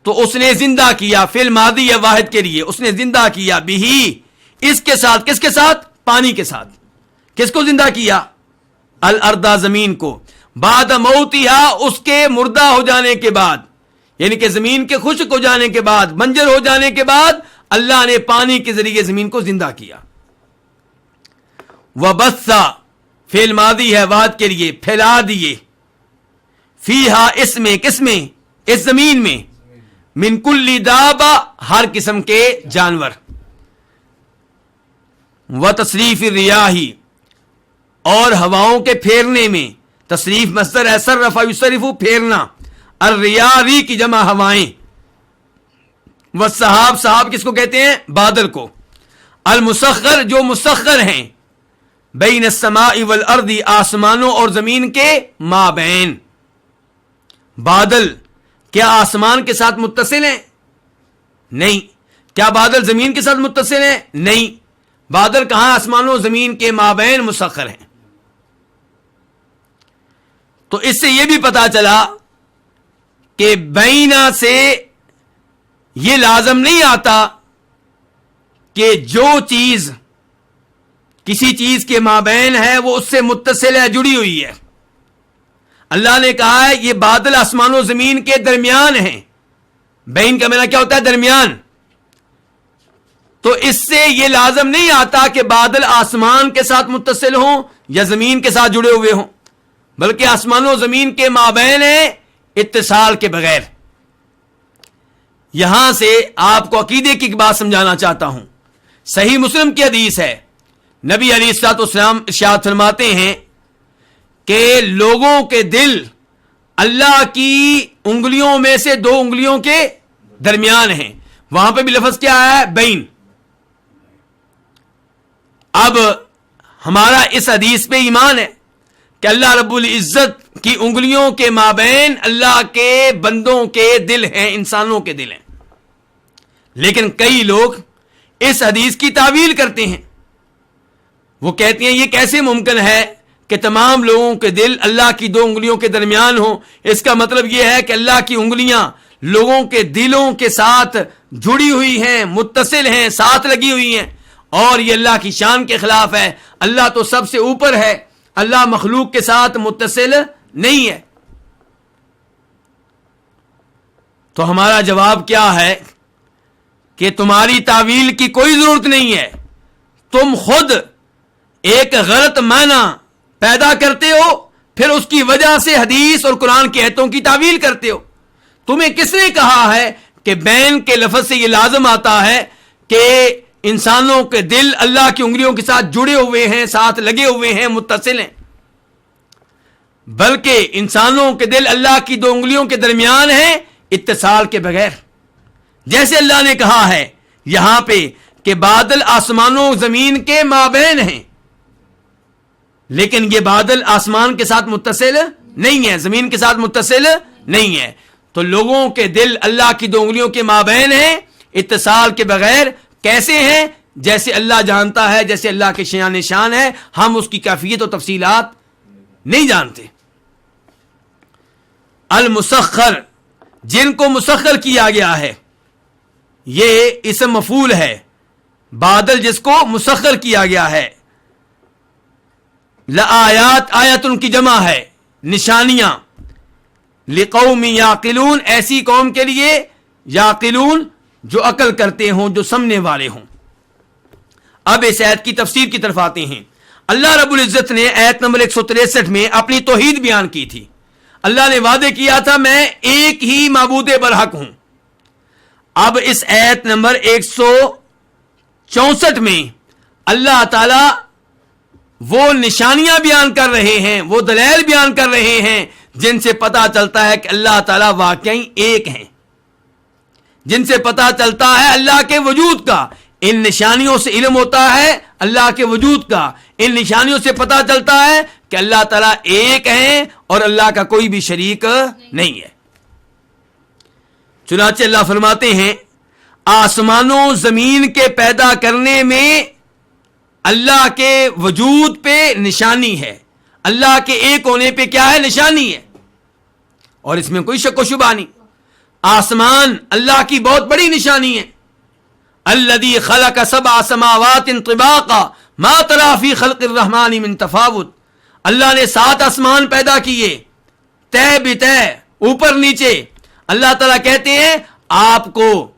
تو اس نے زندہ کیا، فعل ماضی ہے واحد کے لیے، اس نے زندہ کیا. بھی، اس کے ساتھ، کس کے ساتھ؟ پانی کے ساتھ. کس کو زندہ کیا؟ الارض، زمین کو. بعد موتھا، اس کے مردہ ہو جانے کے بعد، یعنی کہ زمین کے خشک ہو جانے کے بعد، بنجر ہو جانے کے بعد اللہ نے پانی کے ذریعے زمین کو زندہ کیا. وبث فعل ماضی ہے واحد کے لیے، پھیلا دیے. فیہا، اس میں، کس میں؟ اس زمین میں. من کل دابہ، ہر قسم کے جانور. وتصریف الریاح، اور ہواؤں کے پھیرنے میں. تصریف مصدر ہے، صرف یصرف، پھیرنا. الریاح، ری کی جمع ہوائیں. والسحاب، سحاب کس کو کہتے ہیں؟ بادل کو. المسخر، جو مسخر ہیں. بین السماء والارض، آسمانوں اور زمین کے مابین. بادل کیا آسمان کے ساتھ متصل ہیں؟ نہیں. کیا بادل زمین کے ساتھ متصل ہیں؟ نہیں. بادل کہاں؟ آسمانوں زمین کے مابین مسخر ہیں. تو اس سے یہ بھی پتا چلا کہ بینا سے یہ لازم نہیں آتا کہ جو چیز کسی چیز کے مابین ہے وہ اس سے متصل ہے، جڑی ہوئی ہے. اللہ نے کہا ہے یہ بادل آسمان و زمین کے درمیان ہیں. بین کا معنی کیا ہوتا ہے؟ درمیان. تو اس سے یہ لازم نہیں آتا کہ بادل آسمان کے ساتھ متصل ہوں یا زمین کے ساتھ جڑے ہوئے ہوں، بلکہ آسمان و زمین کے مابین ہیں اتصال کے بغیر. یہاں سے آپ کو عقیدے کی ایک بات سمجھانا چاہتا ہوں. صحیح مسلم کی حدیث ہے، نبی علیہ الصلوۃ والسلام ارشاد فرماتے ہیں کہ لوگوں کے دل اللہ کی انگلیوں میں سے 2 انگلیوں کے درمیان ہیں. وہاں پہ بھی لفظ کیا ہے؟ بین. اب ہمارا اس حدیث پہ ایمان ہے کہ اللہ رب العزت کی انگلیوں کے مابین اللہ کے بندوں کے دل ہیں، انسانوں کے دل ہیں. لیکن کئی لوگ اس حدیث کی تعویل کرتے ہیں. وہ کہتے ہیں یہ کیسے ممکن ہے کہ تمام لوگوں کے دل اللہ کی 2 انگلیوں کے درمیان ہوں؟ اس کا مطلب یہ ہے کہ اللہ کی انگلیاں لوگوں کے دلوں کے ساتھ جڑی ہوئی ہیں، متصل ہیں، ساتھ لگی ہوئی ہیں، اور یہ اللہ کی شان کے خلاف ہے. اللہ تو سب سے اوپر ہے، اللہ مخلوق کے ساتھ متصل نہیں ہے. تو ہمارا جواب کیا ہے کہ تمہاری تعویل کی کوئی ضرورت نہیں ہے. تم خود ایک غلط معنی پیدا کرتے ہو، پھر اس کی وجہ سے حدیث اور قرآن کی آیتوں کی تعویل کرتے ہو. تمہیں کس نے کہا ہے کہ بین کے لفظ سے یہ لازم آتا ہے کہ انسانوں کے دل اللہ کی انگلیوں کے ساتھ جڑے ہوئے ہیں، ساتھ لگے ہوئے ہیں، متصل ہیں؟ بلکہ انسانوں کے دل اللہ کی 2 انگلیوں کے درمیان ہیں اتصال کے بغیر. جیسے اللہ نے کہا ہے یہاں پہ کہ بادل آسمانوں زمین کے مابین ہیں، لیکن یہ بادل آسمان کے ساتھ متصل نہیں ہے، زمین کے ساتھ متصل نہیں ہے. تو لوگوں کے دل اللہ کی 2 انگلیوں کے مابین ہیں، اتصال کے بغیر. کیسے ہیں؟ جیسے اللہ جانتا ہے، جیسے اللہ کے شان شان ہے، ہم اس کی کیفیت و تفصیلات نہیں جانتے. المسخر، جن کو مسخر کیا گیا ہے، یہ اسم مفعول ہے. بادل جس کو مسخر کیا گیا ہے. لآیات، آیت ان کی جمع ہے، نشانیاں. لقوم یعقلون، ایسی قوم کے لیے، یعقلون جو عقل کرتے ہوں، جو سمجھنے والے ہوں. اب اس آیت کی تفسیر کی طرف آتے ہیں. اللہ رب العزت نے آیت نمبر 163 میں اپنی توحید بیان کی تھی. اللہ نے وعدے کیا تھا میں ایک ہی معبود برحق ہوں. اب اس آیت نمبر 164 میں اللہ تعالی وہ نشانیاں بیان کر رہے ہیں، وہ دلائل بیان کر رہے ہیں جن سے پتا چلتا ہے کہ اللہ تعالیٰ واقعی ایک ہیں، جن سے پتا چلتا ہے اللہ کے وجود کا. ان نشانیوں سے علم ہوتا ہے اللہ کے وجود کا. ان نشانیوں سے پتا چلتا ہے کہ اللہ تعالیٰ ایک ہیں اور اللہ کا کوئی بھی شریک نہیں ہے. چنانچہ اللہ فرماتے ہیں آسمانوں زمین کے پیدا کرنے میں اللہ کے وجود پہ نشانی ہے، اللہ کے ایک ہونے پہ کیا ہے؟ نشانی ہے. اور اس میں کوئی شک و شبہ نہیں. آسمان اللہ کی بہت بڑی نشانی ہے. الذی خلق 7 سماوات طباقا ما تری فی خلق الرحمن من تفاوت. اللہ نے 7 آسمان پیدا کیے تہ بتہ، اوپر نیچے. اللہ تعالیٰ کہتے ہیں آپ کو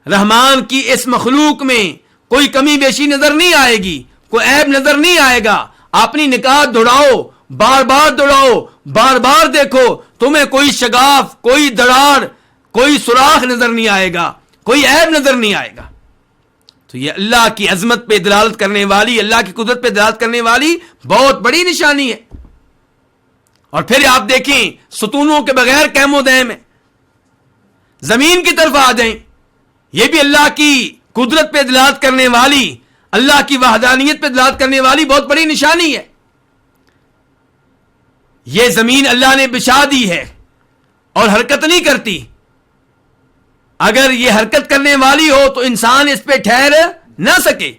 رحمان کی اس مخلوق میں کوئی کمی بیشی نظر نہیں آئے گی، کوئی عیب نظر نہیں آئے گا. اپنی نکات دوڑاؤ، بار بار دوڑاؤ، بار بار دیکھو، تمہیں کوئی شگاف، کوئی دراڑ، کوئی سوراخ نظر نہیں آئے گا، کوئی عیب نظر نہیں آئے گا. تو یہ اللہ کی عظمت پہ دلالت کرنے والی، اللہ کی قدرت پہ دلالت کرنے والی بہت بڑی نشانی ہے. اور پھر آپ دیکھیں ستونوں کے بغیر قائم و دائم ہے. زمین کی طرف آ جائیں، یہ بھی اللہ کی قدرت پہ دلالت کرنے والی، اللہ کی وحدانیت پہ دلالت کرنے والی بہت بڑی نشانی ہے. یہ زمین اللہ نے بچھا دی ہے اور حرکت نہیں کرتی. اگر یہ حرکت کرنے والی ہو تو انسان اس پہ ٹھہر نہ سکے.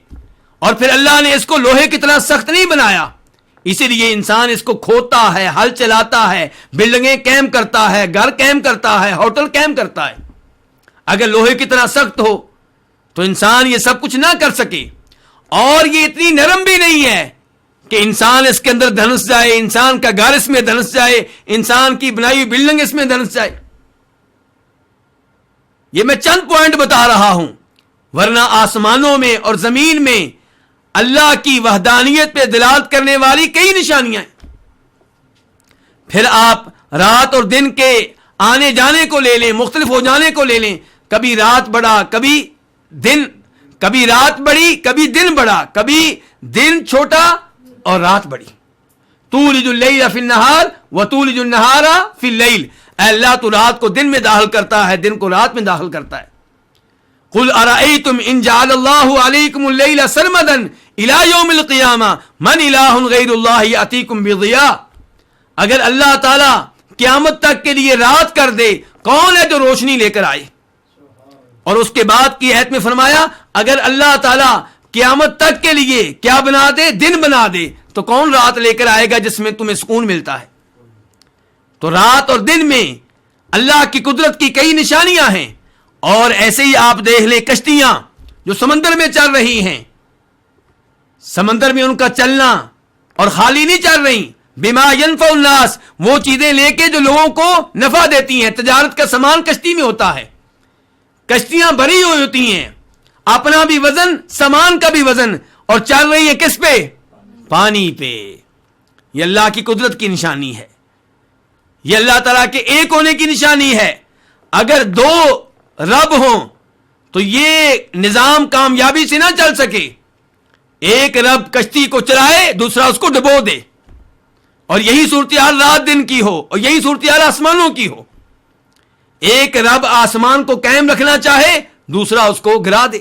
اور پھر اللہ نے اس کو لوہے کی طرح سخت نہیں بنایا، اسی لیے انسان اس کو کھودتا ہے، ہل چلاتا ہے، بلڈنگیں قائم کرتا ہے، گھر قائم کرتا ہے، ہوٹل قائم کرتا ہے. اگر لوہے کی طرح سخت ہو تو انسان یہ سب کچھ نہ کر سکے. اور یہ اتنی نرم بھی نہیں ہے کہ انسان اس کے اندر دھنس جائے، انسان کا گھر اس میں دھنس جائے، انسان کی بنائی ہوئی بلڈنگ اس میں دھنس جائے. یہ میں چند پوائنٹ بتا رہا ہوں، ورنہ آسمانوں میں اور زمین میں اللہ کی وحدانیت پہ دلالت کرنے والی کئی نشانیاں ہیں. پھر آپ رات اور دن کے آنے جانے کو لے لیں، مختلف ہو جانے کو لے لیں. کبھی رات بڑا، کبھی دن، کبھی رات بڑی، کبھی دن بڑا، کبھی دن چھوٹا اور رات بڑی. تولج اللیل فی النہار وتولج النہار فی اللیل. اے اللہ تو رات کو دن میں داخل کرتا ہے، دن کو رات میں داخل کرتا ہے. قل ارأیتم ان جعل اللہ علیکم اللیل سرمدا الی یوم القیامہ من الہ غیر اللہ یأتیکم بضیاء. اگر اللہ تعالی قیامت تک کے لیے رات کر دے، کون ہے جو روشنی لے کر آئے؟ اور اس کے بعد کی آیت میں فرمایا اگر اللہ تعالیٰ قیامت تک کے لیے کیا بنا دے؟ دن بنا دے، تو کون رات لے کر آئے گا جس میں تمہیں سکون ملتا ہے؟ تو رات اور دن میں اللہ کی قدرت کی کئی نشانیاں ہیں. اور ایسے ہی آپ دیکھ لیں کشتیاں جو سمندر میں چل رہی ہیں، سمندر میں ان کا چلنا اور خالی نہیں چل رہی. بما ينفع الناس، وہ چیزیں لے کے جو لوگوں کو نفع دیتی ہیں. تجارت کا سامان کشتی میں ہوتا ہے، کشتیاں بھری ہوئی ہوتی ہیں، اپنا بھی وزن، سامان کا بھی وزن، اور چل رہی ہیں کس پہ؟ پانی پہ. یہ اللہ کی قدرت کی نشانی ہے، یہ اللہ تعالیٰ کے ایک ہونے کی نشانی ہے. اگر 2 رب ہوں تو یہ نظام کامیابی سے نہ چل سکے. ایک رب کشتی کو چلائے، دوسرا اس کو ڈبو دے. اور یہی صورتحال رات دن کی ہو، اور یہی صورتحال آسمانوں کی ہو. ایک رب آسمان کو قائم رکھنا چاہے، دوسرا اس کو گرا دے.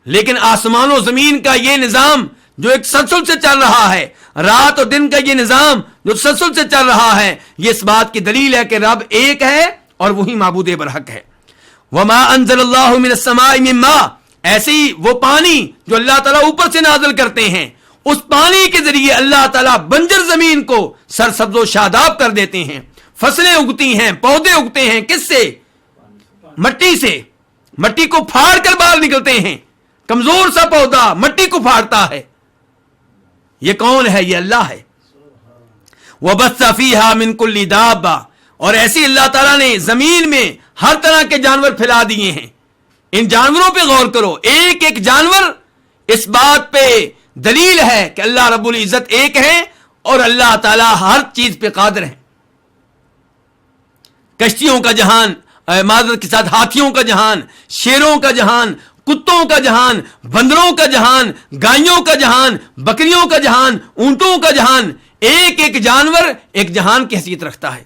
لیکن آسمان و زمین کا یہ نظام جو ایک تسلسل سے چل رہا ہے، رات اور دن کا یہ نظام جو تسلسل سے چل رہا ہے، یہ اس بات کی دلیل ہے کہ رب ایک ہے اور وہی معبود برحق ہے۔ وما انزل اللہ من السماء من ماء، ایسے ہی وہ پانی جو اللہ تعالیٰ اوپر سے نازل کرتے ہیں، اس پانی کے ذریعے اللہ تعالیٰ بنجر زمین کو سرسبز و شاداب کر دیتے ہیں، فصلیں اگتی ہیں، پودے اگتے ہیں، کس سے؟ مٹی سے۔ مٹی کو پھاڑ کر باہر نکلتے ہیں، کمزور سا پودا مٹی کو پھاڑتا ہے۔ یہ کون ہے؟ یہ اللہ ہے۔ وَبَثَّ فِيهَا مِن كُلِّ دَابَّةٍ، اور ایسی اللہ تعالیٰ نے زمین میں ہر طرح کے جانور پھیلا دیے ہیں۔ ان جانوروں پہ غور کرو، ایک ایک جانور اس بات پہ دلیل ہے کہ اللہ رب العزت ایک ہے اور اللہ تعالیٰ ہر چیز پہ قادر ہے۔ کشتیوں کا جہان، معذرت کے ساتھ ہاتھیوں کا جہان، شیروں کا جہان، کتوں کا جہان، بندروں کا جہان، گائیوں کا جہان، بکریوں کا جہان، اونٹوں کا جہان، ایک ایک جانور ایک جہان کی حیثیت رکھتا ہے،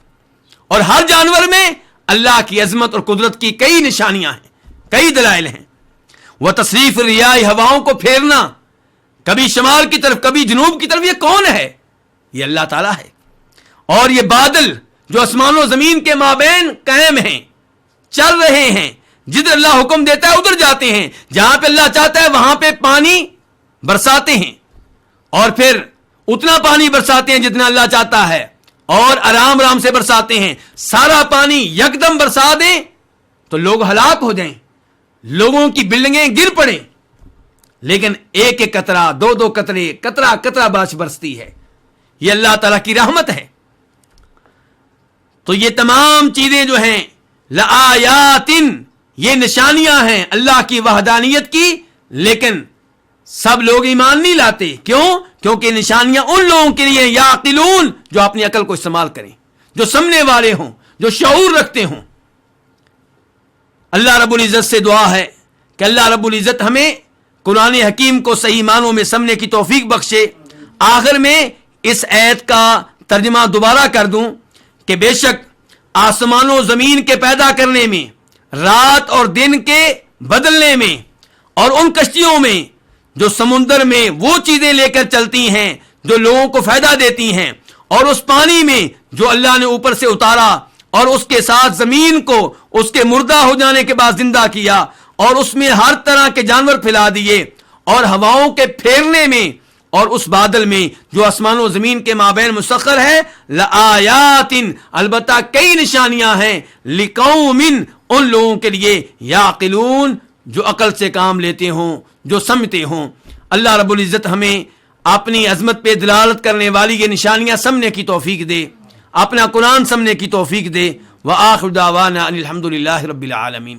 اور ہر جانور میں اللہ کی عظمت اور قدرت کی کئی نشانیاں ہیں، کئی دلائل ہیں۔ وہ تصریف الریاح، ہواؤں کو پھیرنا کبھی شمال کی طرف کبھی جنوب کی طرف، یہ کون ہے؟ یہ اللہ تعالیٰ ہے۔ اور یہ بادل جو آسمان و زمین کے مابین قائم ہیں، چل رہے ہیں، جدھر اللہ حکم دیتا ہے ادھر جاتے ہیں، جہاں پہ اللہ چاہتا ہے وہاں پہ پانی برساتے ہیں، اور پھر اتنا پانی برساتے ہیں جتنا اللہ چاہتا ہے، اور آرام آرام سے برساتے ہیں۔ سارا پانی یکدم برسا دیں تو لوگ ہلاک ہو جائیں، لوگوں کی بلڈنگیں گر پڑیں، لیکن ایک ایک قطرہ، دو دو قطرے، قطرہ قطرہ بارش برستی ہے۔ یہ اللہ تعالیٰ کی رحمت ہے۔ تو یہ تمام چیزیں جو ہیں لآیات، یہ نشانیاں ہیں اللہ کی وحدانیت کی، لیکن سب لوگ ایمان نہیں لاتے۔ کیوں؟ کیونکہ نشانیاں ان لوگوں کے لیے یعقلون، جو اپنی عقل کو استعمال کریں، جو سمجھنے والے ہوں، جو شعور رکھتے ہوں۔ اللہ رب العزت سے دعا ہے کہ اللہ رب العزت ہمیں قرآن حکیم کو صحیح معنوں میں سمجھنے کی توفیق بخشے۔ آخر میں اس آیت کا ترجمہ دوبارہ کر دوں کہ بے شک آسمان و زمین کے پیدا کرنے میں، رات اور دن کے بدلنے میں، اور ان کشتیوں میں جو سمندر میں وہ چیزیں لے کر چلتی ہیں جو لوگوں کو فائدہ دیتی ہیں، اور اس پانی میں جو اللہ نے اوپر سے اتارا اور اس کے ساتھ زمین کو اس کے مردہ ہو جانے کے بعد زندہ کیا، اور اس میں ہر طرح کے جانور پھیلا دیے، اور ہواؤں کے پھیرنے میں، اور اس بادل میں جو آسمان و زمین کے مابین مسخر ہے، لآیات، البتہ کئی نشانیاں ہیں، لقوم، ان لوگوں کے لیے، یعقلون، جو عقل سے کام لیتے ہوں، جو سمجھتے ہوں۔ اللہ رب العزت ہمیں اپنی عظمت پہ دلالت کرنے والی یہ نشانیاں سمجھنے کی توفیق دے، اپنا قرآن سمجھنے کی توفیق دے۔ وآخر دعوانا ان الحمد للہ رب العالمین۔